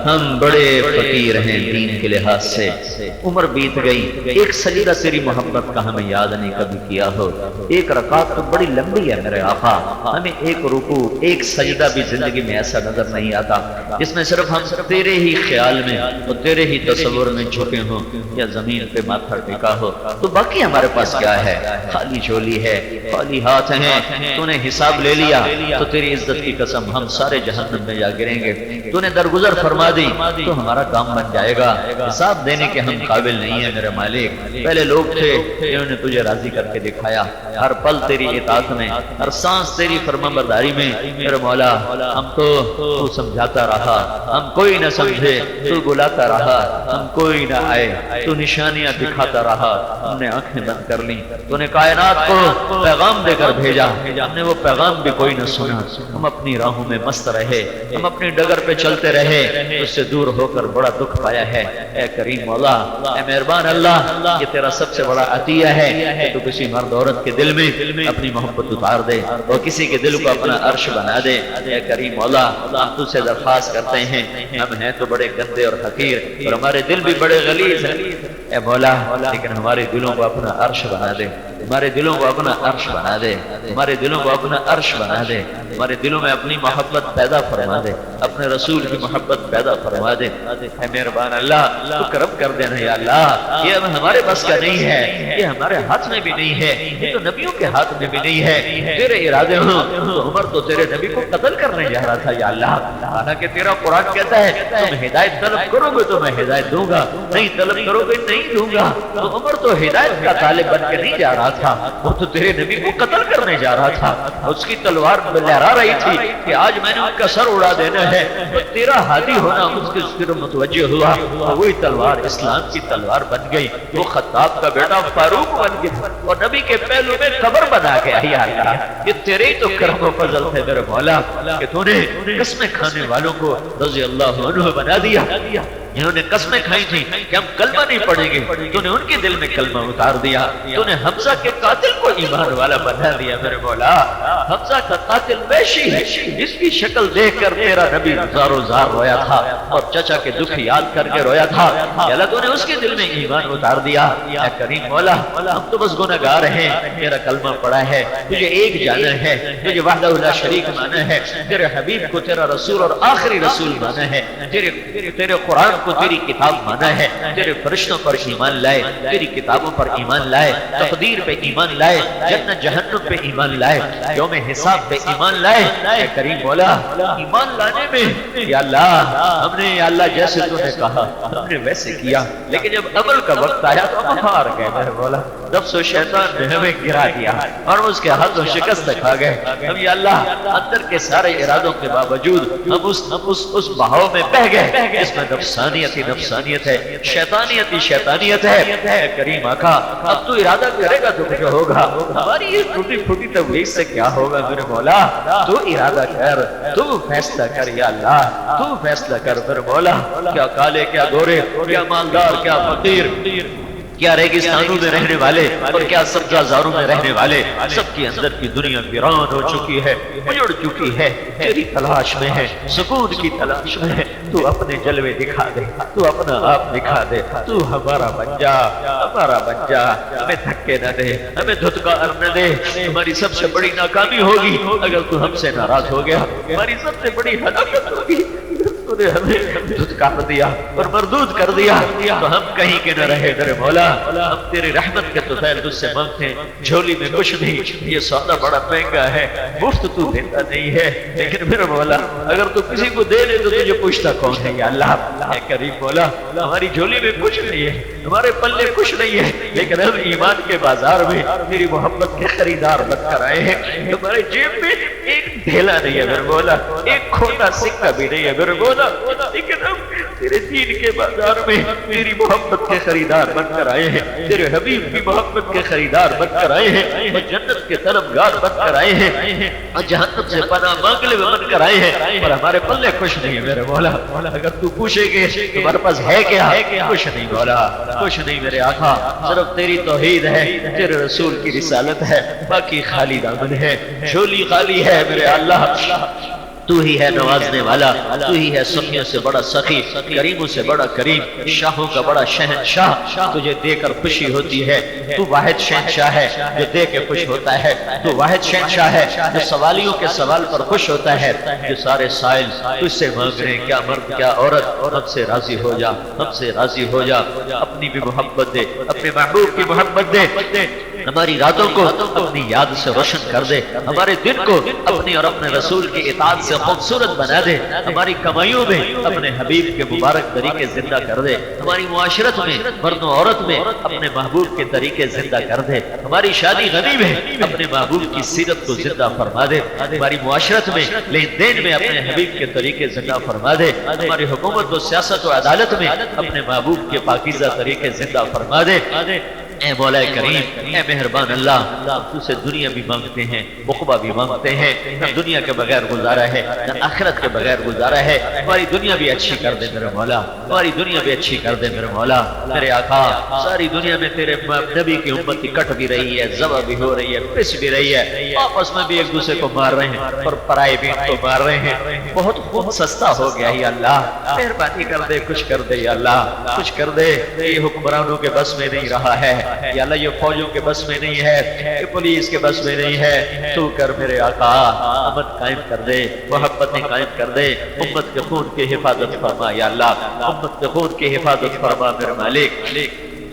ہم بڑے فقیر ہیں دین کے لحاظ سے، عمر بیت گئی، ایک سجدہ تیری محبت کا ہمیں یاد نہیں کبھی کیا ہو، ایک رکعت تو بڑی لمبی ہے میرے آقا، ہمیں ایک رکوع ایک سجدہ بھی زندگی میں ایسا نظر نہیں آتا جس میں صرف ہم تیرے ہی خیال میں اور تیرے ہی تصور میں جھکے ہوں یا زمین پہ ماتھا ٹیکا ہو۔ تو باقی ہمارے پاس کیا ہے؟ خالی جھولی ہے، خالی ہاتھ ہیں۔ تو نے حساب لے لیا تو تیری عزت کی قسم ہم سارے جہنم میں جا گریں گے۔ تو نے درگزر فرما دی تو ہمارا کام بن جائے گا۔ حساب دینے کے ہم قابل نہیں ہیں میرے مالک۔ پہلے لوگ تھے جنہوں نے تجھے راضی کر کے دکھایا، ہر پل تیری اطاعت میں، ہر سانس تیری فرمانبرداری میں۔ میرے مولا، ہم تو سمجھاتا رہا، ہم کوئی نہ سمجھے، تو بلاتا رہا، ہم کوئی نہ آئے، تو نشانیاں دکھاتا رہا، ہم نے آنکھیں بند کر لیں۔ تو نے کائنات کو پیغام دے کر بھیجا، ہم نے وہ پیغام بھی کوئی نہ سنا۔ ہم اپنی راہوں میں مست رہے، ہم اپنی ڈگر پہ چلتے رہے، اس سے دور ہو کر بڑا دکھ پایا ہے۔ اے کریم مولا، اے مہربان اللہ، یہ تیرا سب سے بڑا عطیہ ہے کہ تو کسی مرد عورت کے دل میں اپنی محبت اتار دے اور کسی کے دل کو اپنا عرش بنا دے۔ اے کریم مولا، ہم تجھ سے درخواست کرتے ہیں، ہم ہیں تو بڑے گندے اور حقیر اور ہمارے دل بھی بڑے غلیظ ہیں اے مولا، لیکن ہمارے دلوں کو اپنا عرش بنا دے، ہمارے دلوں کو اپنا عرش بنا دے، ہمارے دلوں کو اپنا عرش بنا دے، ہمارے دلوں میں اپنی محبت پیدا فرما دے، اپنے رسول کی محبت پیدا فرما دے۔ اے مہربان اللہ، تو کرم کر دینا یا اللہ، یہ ہمارے بس کا نہیں ہے، یہ ہمارے ہاتھ میں بھی نہیں ہے، یہ تو نبیوں کے ہاتھ میں بھی نہیں ہے۔ تیرے ارادے ہوں تو عمر تو تیرے نبی کو قتل کرنے جا رہا تھا یا اللہ، حالانکہ تیرا قرآن کہتا ہے تم ہدایت طلب کرو گے تو میں ہدایت دوں گا، نہیں طلب کرو گے نہیں دوں گا۔ تو عمر تو ہدایت کا طالب بن کے نہیں جا رہا تھا، وہ تو تیرے نبی کو قتل کرنے جا رہا تھا، اس کی تلوار لہرا رہی تھی کہ آج میں نے ان کا سر اڑا دینا ہے۔ تو تیرا ہادی ہونا اس کے طرف متوجہ ہوا، وہی تلوار اسلام کی تلوار بن گئی، وہ خطاب کا بیٹا فاروق بن گیا اور نبی کے پہلو میں قبر بنا گیا۔ یا اللہ، یہ تیرے ہی تو کرم و فضل ہے میرے مولا کہ تو نے قسمیں کھانے والوں کو رضی اللہ عنہ بنا دیا۔ جنہوں نے قسمیں کھائی تھیں کہ ہم کلمہ نہیں پڑھیں گے، تو نے ان کے دل میں کلمہ اتار دیا۔ تو نے حمزہ کے قاتل کو ایمان والا بنا دیا میرے مولا۔ حمزہ کا قاتل وحشی ہے، جس کی شکل دیکھ کر تیرا نبی زارو زار رویا تھا اور چچا کے دکھ یاد کر کے رویا تھا۔ یا اللہ، تو نے اس کے دل میں ایمان اتار دیا۔ اے کریم مولا، ہم تو بس گنہگار ہیں، تیرا کلمہ پڑھا ہے، تجھے ایک جانا ہے، تجھے وحدہ لا شریک مانا ہے، تیرے حبیب کو تیرا رسول اور آخری رسول مانا ہے، تیرے قرآن کو تیری کتاب مانا ہے، تیرے فرشتوں پر ایمان لائے، تیری کتابوں پر ایمان لائے، تقدیر پہ ایمان لائے، جنت جہنم پہ ایمان لائے، یوم حساب پہ ایمان لائے۔ اے کریم مولا، ایمان لانے میں یا اللہ ہم نے یا اللہ جیسے تو نے کہا ہم نے ویسے کیا، لیکن جب عمل کا وقت آیا تو ہم ہار گئے میرے مولا۔ نفس و شیطان نے ہمیں گرا دیا اور اس کے ہاتھوں شکست کھا گئے۔ ہم یا اللہ اندر کے سارے ارادوں کے باوجود ہم اس بہاؤ میں بہہ گئے جس میں نفسانیت ہی نفسانیت ہے، شیطانیت ہی شیطانیت ہے۔ اے کریم آقا، اب تو ارادہ کرے گا تو کچھ ہوگا، ہماری یہ ٹوٹی پھوٹی تبلیغ سے کیا ہوگا میرے مولا؟ تو ارادہ کر، تو فیصلہ کر یا اللہ، تو فیصلہ کر میرے مولا۔ کیا کالے، کیا گورے، کیا مالدار، کیا فقیر، کیا ریگستانوں میں رہنے والے اور کیا سبزہ زاروں میں رہنے والے، سب کے اندر کی دنیا ویران ہو چکی ہے، اجڑ چکی ہے، تیری تلاش میں ہے، سکون کی تلاش میں ہے۔ تو اپنے جلوے دکھا دے، تو اپنا آپ دکھا دے، تو ہمارا بن جا، ہمارا بن جا، ہمیں دھکے نہ دے، ہمیں دھتکار نہ دے۔ ہماری سب سے بڑی ناکامی ہوگی اگر تو ہم سے ناراض ہو گیا، ہماری سب سے بڑی ہلاکت ہوگی تو نے ہمیں دھتکار دیا اور مردود کر دیا، تو ہم کہیں کے نہ رہے میرے مولا۔ ہم تیری رحمت کے طفیل تجھ سے مانگتے ہیں، جھولی میں کچھ نہیں، یہ سودا بڑا مہنگا ہے، مفت تو دیتا نہیں ہے، لیکن میرے مولا اگر تو کسی کو دے دے تو تجھے پوچھتا کون ہے یا اللہ۔ اے کریم مولا، ہماری جھولی میں کچھ نہیں ہے، ہمارے پلے کچھ نہیں ہے، لیکن ہم ایمان کے بازار میں تیری محبت کے خریدار بن کر آئے ہیں۔ ہمارے جیب میں ایک ڈھیلا نہیں ہے میرے مولا، ایک کھوٹا سکہ بھی نہیں ہے میرے مولا، لیکن ہم تیرے دین کے بازار میں تیری محبت کے خریدار بن کر آئے ہیں، تیرے حبیب کی محبت کے خریدار بن کر آئے ہیں، اور جنت کے طلبگار بن کر آئے ہیں، اور جہنم سے پناہ مانگنے میں بن کر آئے ہیں، اور ہمارے پلے کچھ نہیں ہے میرے مولا۔ اگر تو پوچھے گے تمہارے پاس ہے کیا؟ کچھ نہیں مولا، کچھ نہیں میرے آقا، صرف تیری توحید ہے، تیرے رسول کی رسالت ہے، باقی خالی دامن ہے، جھولی خالی ہے میرے اللہ۔ تو ہی ہے نوازنے والا، تو ہی ہے سخیوں سے بڑا سخی، کریموں سے بڑا کریم، شاہوں کا بڑا شہنشاہ، تجھے دے کر خوشی ہوتی ہے۔ تو واحد شہنشاہ ہے جو دے کے خوش ہوتا ہے، تو واحد شہنشاہ ہے جو سوالیوں کے سوال پر خوش ہوتا ہے، جو سارے سائل تجھ سے مانگ رہے ہیں، کیا مرد کیا عورت، ہم سے راضی ہو جا، ہم سے راضی ہو جا، اپنی بھی محبت دے، اپنے محبوب کی محبت دے، ہماری راتوں کو اپنی یاد سے روشن کر دے، ہمارے دن کو اپنی اور اپنے رسول کی اطاعت سے خوبصورت بنا دے، ہماری کمائیوں میں اپنے حبیب کے مبارک طریقے زندہ کر دے، ہماری معاشرت میں مرد و عورت میں اپنے محبوب کے طریقے زندہ کر دے، ہماری شادی غنی میں اپنے محبوب کی سیرت کو زندہ فرما دے، ہماری معاشرت میں لین دین میں اپنے حبیب کے طریقے زندہ فرما دے، ہماری حکومت و سیاست و عدالت میں اپنے محبوب کے پاکیزہ طریقے زندہ فرما دے۔ اے مولا کریم، اے مہربان اللہ، ہم تجھ سے دنیا بھی مانگتے ہیں، عقبہ بھی مانگتے ہیں، نہ دنیا کے بغیر گزارا ہے، نہ آخرت کے بغیر گزارا ہے، ہماری دنیا بھی اچھی کر دے میرے مولا، ہماری دنیا بھی اچھی کر دے میرے مولا، میرے آقا۔ ساری دنیا میں تیرے نبی کی امت کی کٹ بھی رہی ہے، ذبح بھی ہو رہی ہے، پس بھی رہی ہے، آپس میں بھی ایک دوسرے کو مار رہے ہیں، اور پرائے بھی ان کو مار رہے ہیں، بہت خون سستا ہو گیا یا اللہ، مہربانی کر دے، کچھ کر دے یا اللہ، کچھ کر دے۔ یہ حکمرانوں کے بس میں نہیں رہا ہے یا اللہ، یہ فوجوں کے بس میں نہیں ہے، یہ پولیس کے بس میں نہیں ہے، تو کر میرے آقا، امت قائم کر دے، محبتیں قائم کر دے، امت کے خون کی حفاظت فرما یا اللہ، امت کے خون کی حفاظت فرما میرے مالک،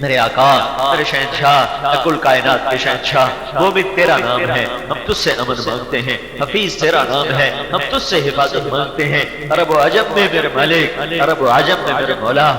میرے آقا، میرے شہنشاہ، کل کائنات کے شہنشاہ، وہ بھی تیرا نام ہے، ہم تجھ سے امن مانگتے ہیں، حفیظ تیرا نام ہے، ہم تجھ سے حفاظت مانگتے ہیں، عرب و عجم میں میرے مالک، عرب و عجم میں میرے مولا،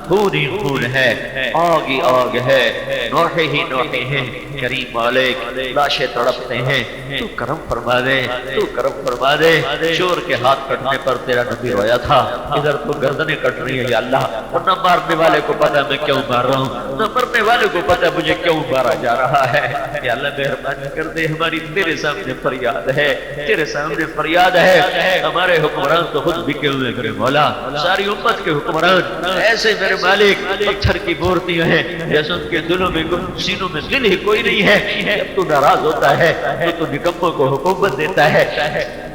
خون ہی خون ہے، آگ ہی آگ ہے، نوحے ہی نوحے ہیں، کریم مالک، لاشیں تڑپتے ہیں، تو کرم فرما دے، تو کرم فرما دے۔ چور کے ہاتھ کٹنے پر تیرا نبی رویا تھا، ادھر تو گردنیں کٹ رہی ہے یا اللہ، اور نہ مارنے والے کو پتا میں کیوں مار رہا ہوں، نہ مرنے والے کو پتا مجھے کیوں مارا جا رہا ہے، یا اللہ مہربانی کر دے، ہماری تیرے سامنے فریاد ہے، تیرے سامنے فریاد ہے، ہمارے حکمران تو خود بکے ہوئے میرے مولا، ساری امت کے حکمران ایسے میرے مالک پتھر کی مورتیاں ہیں، جیسے ان کے دلوں میں سینوں میں دل ہی کوئی نہیں ہے، جب تو ناراض ہوتا ہے تو نکموں کو حکومت دیتا ہے۔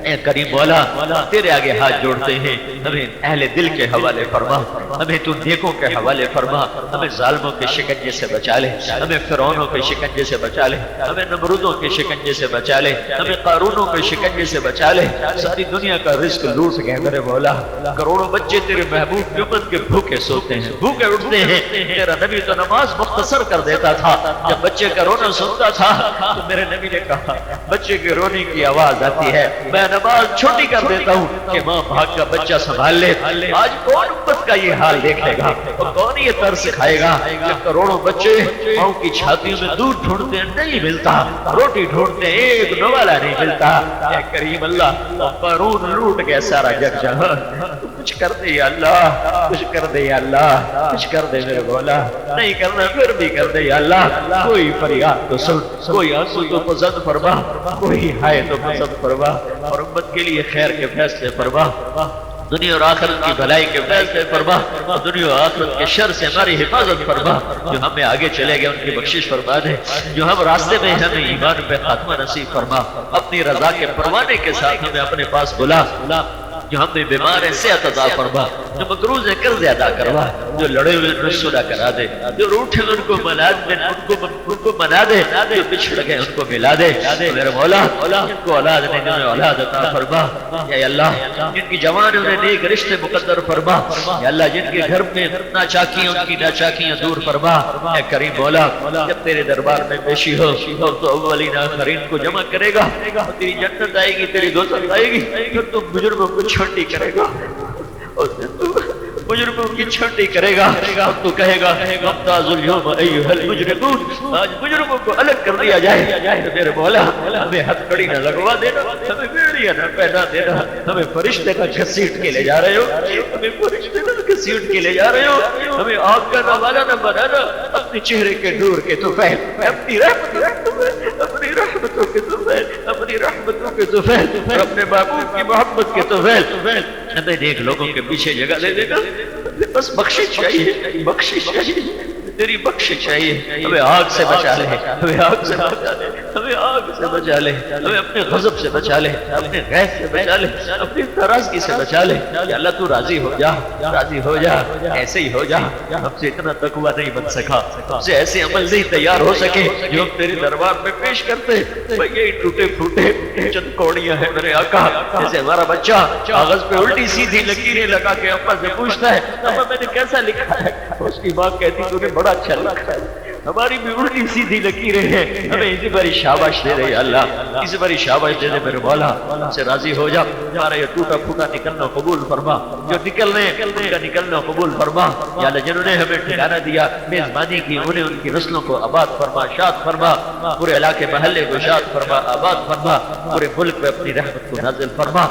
اے کریم مولا، تیرے آگے ہاتھ جوڑتے ہیں، ہمیں اہل دل کے حوالے فرما، ہمیں تو نیکوں کے حوالے فرما، ہمیں ظالموں کے شکنجے سے بچا لے، ہمیں فرعونوں کے شکنجے سے بچا لے، ہمیں نمرودوں کے شکنجے سے بچا لے، ہمیں قارونوں کے شکنجے سے بچا لے۔ ساری دنیا کا رزق لوٹ گئے میرے مولا، کروڑوں بچے تیرے محبوب کی امت کے بھوکے سوتے ہیں، بھوکے اٹھتے ہیں۔ تیرا نبی تو نماز مختصر کر دیتا تھا، جب بچے کا رونا سنتا تھا تو میرے نبی نے کہا بچے کے رونے کی آواز آتی ہے، میں نماز چھوٹی کر دیتا ہوں کہ ماں بھاگ کا بچہ سنبھال لے۔ آج کون امت کا یہ حال دیکھے گا اور کون یہ طرز کھائے گا جب کروڑوں بچے ماں کی چھاتیوں میں دودھ ڈھونڈتے ہیں نہیں ملتا، روٹی ڈھونڈتے ہیں ایک نوالا نہیں ملتا۔ اے کریم اللہ، قارون لوٹ گیا سارا جگ جہان، کچھ کر دے یا اللہ، کچھ کر دے یا اللہ، کچھ کر دے میرے مولا، نہیں کرنا پھر بھی کر دے یا اللہ۔ کوئی فریاد تو سن، کوئی آنسو تو پسند فرما، کوئی ہائے تو پسند فرما، اور امت کے لیے خیر کے فیصلے فرما، دنیا اور آخرت کی بھلائی کے فیصلے فرما، اور دنیا اور آخرت کے شر سے ہماری حفاظت فرما۔ جو ہمیں آگے چلے گئے ان کی بخشش فرما دے، جو ہم راستے میں ہمیں ایمان پہ خاتمہ نصیب فرما، اپنی رضا کے پروانے کے ساتھ ہمیں اپنے پاس بلا، جو ہم میں بیمار ہے صحت عطا فرما، جو مقروض ہے قرض ادا کروا، جو لڑے ہوئے ان کو صلح کرا دے، جو روٹھے ان کو منا دے، ان کو منا دے، جو بچھڑ گئے ان کو ملا دے۔ میرے مولا، جن کو اولاد نہیں دے انہیں اولاد عطا فرما یا اللہ، جن کی جوان انہیں نیک رشتے مقدر فرما یا اللہ، جن کے گھر میں ناچاکیاں ان کی ناچاکیاں دور فرما۔ اے کریم مولا، جب تیرے دربار میں پیشی ہو تو اولین آخرین کو جمع کرے گا، تیری جنت آئے گی، تیری دوزخ آئے گی، پھر تو بزرگوں کو چھٹی کرے گا، اور تو مجرموں کی چھٹی کرے گا، اور تو کہے گا ممتاز اليوم ایھا المجرمون، آج مجرموں کو الگ کر دیا جائے۔ میرے مولا، ہمیں ہتھ کڑی نہ لگوا دینا، ہمیں بیڑیاں نہ پہنا دینا، ہمیں فرشتے نہ گھسیٹ کے لے جا رہے ہو، ہمیں فرشتے نہ گھسیٹ کے لے جا رہے ہو، ہمیں آگ کا نوالا نہ بنانا، اپنے چہرے کے نور کے طفیل، اپنی رحمتوں کے طفیل، اپنی رحمتوں کے طفیل اور اپنے محبوب کی محبت کے طفیل ہمیں نیک لوگوں کے پیچھے جگہ دے دے گا۔ بس بخشش چاہیے، بخشش چاہیے، تیری بخشش چاہیے۔ ہمیں آگ سے بچا لے، ہمیں آگ سے بچا لے، ہمیں آگ سے بچا لے، ہمیں اپنے غضب سے بچا لے، اپنے غیظ سے بچا لے، اپنی ناراضگی سے بچا لے۔ یا اللہ تو راضی ہو جا، راضی ہو جا، ایسے ہی ہو جا۔ ہم سے اتنا تقویٰ نہیں بن سکا، ہم سے ایسے عمل نہیں تیار ہو سکے جو ہم تیرے دربار میں پیش کرتے۔ یہ ٹوٹے پھوٹے چند کوڑیاں ہیں میرے آقا، جیسے ہمارا بچہ کاغذ پہ الٹی سیدھی لکیریں لگا کے اپا سے پوچھتا ہے اما میں نے کیسا لکھا ہے، اس کی ماں کہتی تو نے بڑا اچھا لکھا ہے۔ ہماری بھی الٹی سیدھی لکیریں ہیں، ہمیں اسی باری شاباش دے رہے اللہ، اسی باری شاباش دے دے میرے مولا، ہم سے راضی ہو جا۔ ہمارا یہ ٹوٹا پھوٹا نکلنا قبول فرما، جو نکل رہے ہیں ان کا نکلنا قبول فرما۔ یا اللہ جنہوں نے ہمیں ٹھکانہ دیا، میزبانی کی، انہیں ان کی نسلوں کو آباد فرما، شاد فرما، پورے علاقے محلے کو شاد فرما، آباد فرما، پورے ملک پہ اپنی رحمت کو نازل فرما،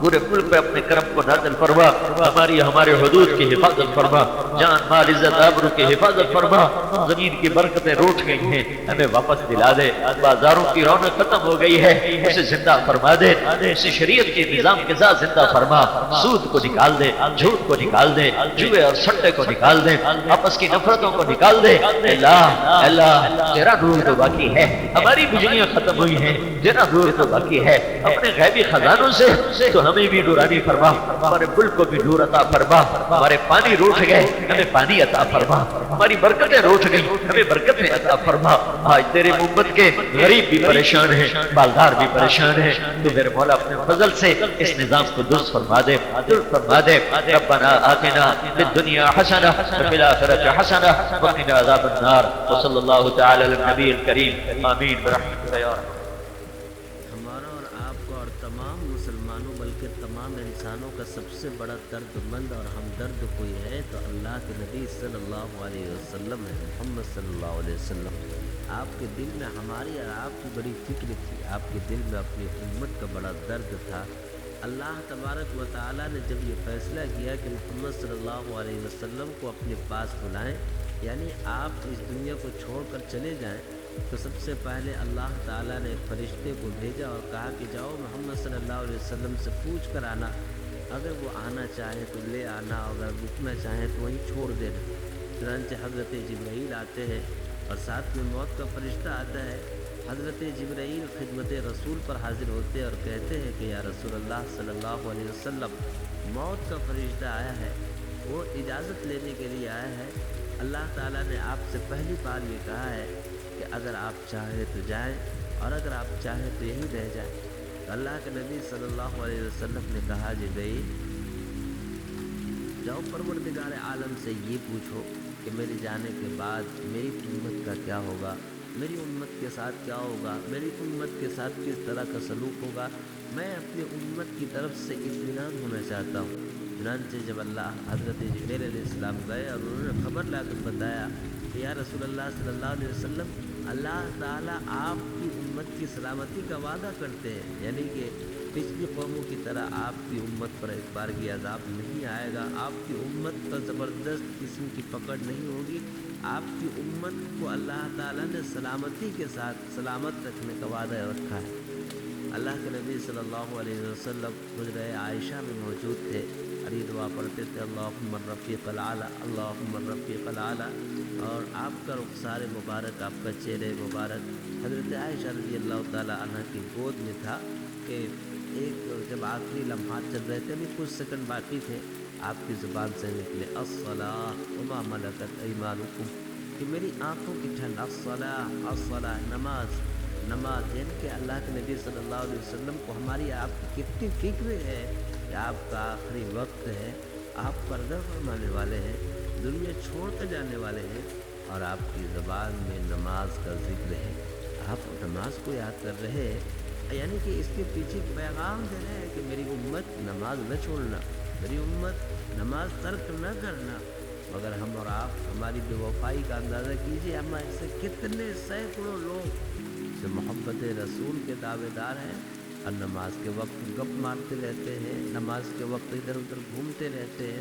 پورے ملک پہ اپنے کرم کو نازل فرما، ہماری ہمارے حدود کی حفاظت فرما، جان مال عزت آبرو کی حفاظت فرما۔ زمین کی برکتیں روٹ گئی ہیں، ہمیں واپس دلا دے۔ بازاروں کی رونق ختم ہو گئی ہے، اسے زندہ فرما دے، اسے شریعت کے نظام کے ساتھ زندہ فرما۔ سود کو نکال دے، جھوٹ کو نکال دے، جوئے اور سٹے کو نکال دے، آپس کی نفرتوں کو نکال دے۔ اللہ اللہ تیرا نور تو باقی ہے، ہماری بجلیاں ختم ہوئی ہیں، تیرا نور تو باقی ہے۔ اپنے غیبی خزانوں سے تو ہمیں بھی نورانی فرما، ہمارے ملک کو بھی نور عطا فرما۔ ہمارے پانی روٹھ گئے، ہمیں پانی عطا فرما، ہماری برکتیں روٹھ گئی، ہمیں برکتیں عطا فرما۔ آج تیرے محبت کے غریب بھی پریشان ہیں، مالدار بھی پریشان ہیں، تو میرے مولا اپنے فضل سے اس نظام کو درست فرما دے، درست فرما دے۔ ربنا آتنا فی الدنیا حسنہ وفی الآخرۃ حسنہ وقنا عذاب النار، وصلی اللہ تعالی علی النبی الکریم، آمین برحمتک یا رب۔ ہمارا اور آپ کا اور تمام مسلمانوں بلکہ تمام انسانوں کا سب سے بڑا درد مند اور ہمدرد کوئی ہے تو اللہ کے نبی صلی اللہ علیہ وسلم ہے، محمد صلی اللہ علیہ وسلم۔ آپ کے دل میں ہماری اور آپ کی بڑی فکر تھی، آپ کے دل میں اپنی امت کا بڑا درد تھا۔ اللہ تبارک و تعالیٰ نے جب یہ فیصلہ کیا کہ محمد صلی اللہ علیہ وسلم کو اپنے پاس بلائیں، یعنی آپ اس دنیا کو چھوڑ کر چلے جائیں، تو سب سے پہلے اللہ تعالیٰ نے ایک فرشتے کو بھیجا اور کہا کہ جاؤ محمد صلی اللہ علیہ وسلم سے پوچھ کر آنا، اگر وہ آنا چاہیں تو لے آنا، اگر رکنا چاہیں تو وہیں چھوڑ دینا۔ چنانچہ حضرت جبرائیل آتے ہیں اور ساتھ میں موت کا فرشتہ آتا ہے۔ حضرت جبرائیل خدمت رسول پر حاضر ہوتے اور کہتے ہیں کہ یا رسول اللہ صلی اللہ علیہ وسلم، موت کا فرشتہ آیا ہے، وہ اجازت لینے کے لیے آیا ہے۔ اللہ تعالیٰ نے آپ سے پہلی بار یہ کہا ہے کہ اگر آپ چاہیں تو جائیں اور اگر آپ چاہیں تو یہیں رہ جائیں۔ تو اللہ کے نبی صلی اللہ علیہ وسلم نے کہا جبرائیل جاؤ پروردگار عالم سے یہ پوچھو کہ میرے جانے کے بعد میری امت کا کیا ہوگا، میری امت کے ساتھ کیا ہوگا، میری امت کے ساتھ کس طرح کا سلوک ہوگا، میں اپنی امت کی طرف سے اطمینان ہونا چاہتا ہوں۔ چنانچہ جب اللہ حضرت جبرائیل علیہ السلام گئے اور انہوں نے خبر لا کر بتایا کہ یا رسول اللہ صلی اللہ علیہ وسلم، اللہ تعالیٰ آپ کی امت کی سلامتی کا وعدہ کرتے ہیں، یعنی کہ پچھلی قوموں کی طرح آپ کی امت پر ایک بار کی عذاب نہیں آئے گا، آپ کی امت پر زبردست قسم کی پکڑ نہیں ہوگی، آپ کی امت کو اللہ تعالیٰ نے سلامتی کے ساتھ سلامت رکھنے کا وعدہ رکھا ہے۔ اللہ کے نبی صلی اللہ علیہ وسلم حجرہ عائشہ میں موجود تھے اور یہ دعا پڑھتے تھے اللہم الرفیق الاعلیٰ، اللہم الرفیق الاعلیٰ، اور آپ کا رخسار مبارک، آپ کا چہرہ مبارک حضرت عائشہ رضی اللہ تعالیٰ عنہ کی گود میں تھا کہ ایک جب آخری لمحات چل رہے تھے، ابھی کچھ سیکنڈ باقی تھے، آپ کی زبان سے نکلے الصلاۃ وما ملکت ایمانکم، کہ میری آنکھوں کی ٹھنڈ، الصلاۃ الصلاۃ، نماز نماز، یعنی کہ اللہ کے نبی صلی اللہ علیہ وسلم کو ہماری آپ کی کتنی فکر ہے کہ آپ کا آخری وقت ہے، آپ پردہ فرمانے والے ہیں، دنیا چھوڑ کر جانے والے ہیں، اور آپ کی زبان میں نماز کا ذکر ہے، آپ نماز کو یاد کر رہے ہیں، یعنی کہ اس کے پیچھے پیغام دے رہے ہیں کہ میری امت نماز نہ چھوڑنا، میری امت نماز ترک نہ کرنا۔ مگر ہم اور آپ ہماری بے وفائی کا اندازہ کیجیے، ہم ایسے کتنے سینکڑوں لوگ جو محبت رسول کے دعوے دار ہیں اور نماز کے وقت گپ مارتے رہتے ہیں، نماز کے وقت ادھر ادھر گھومتے رہتے ہیں،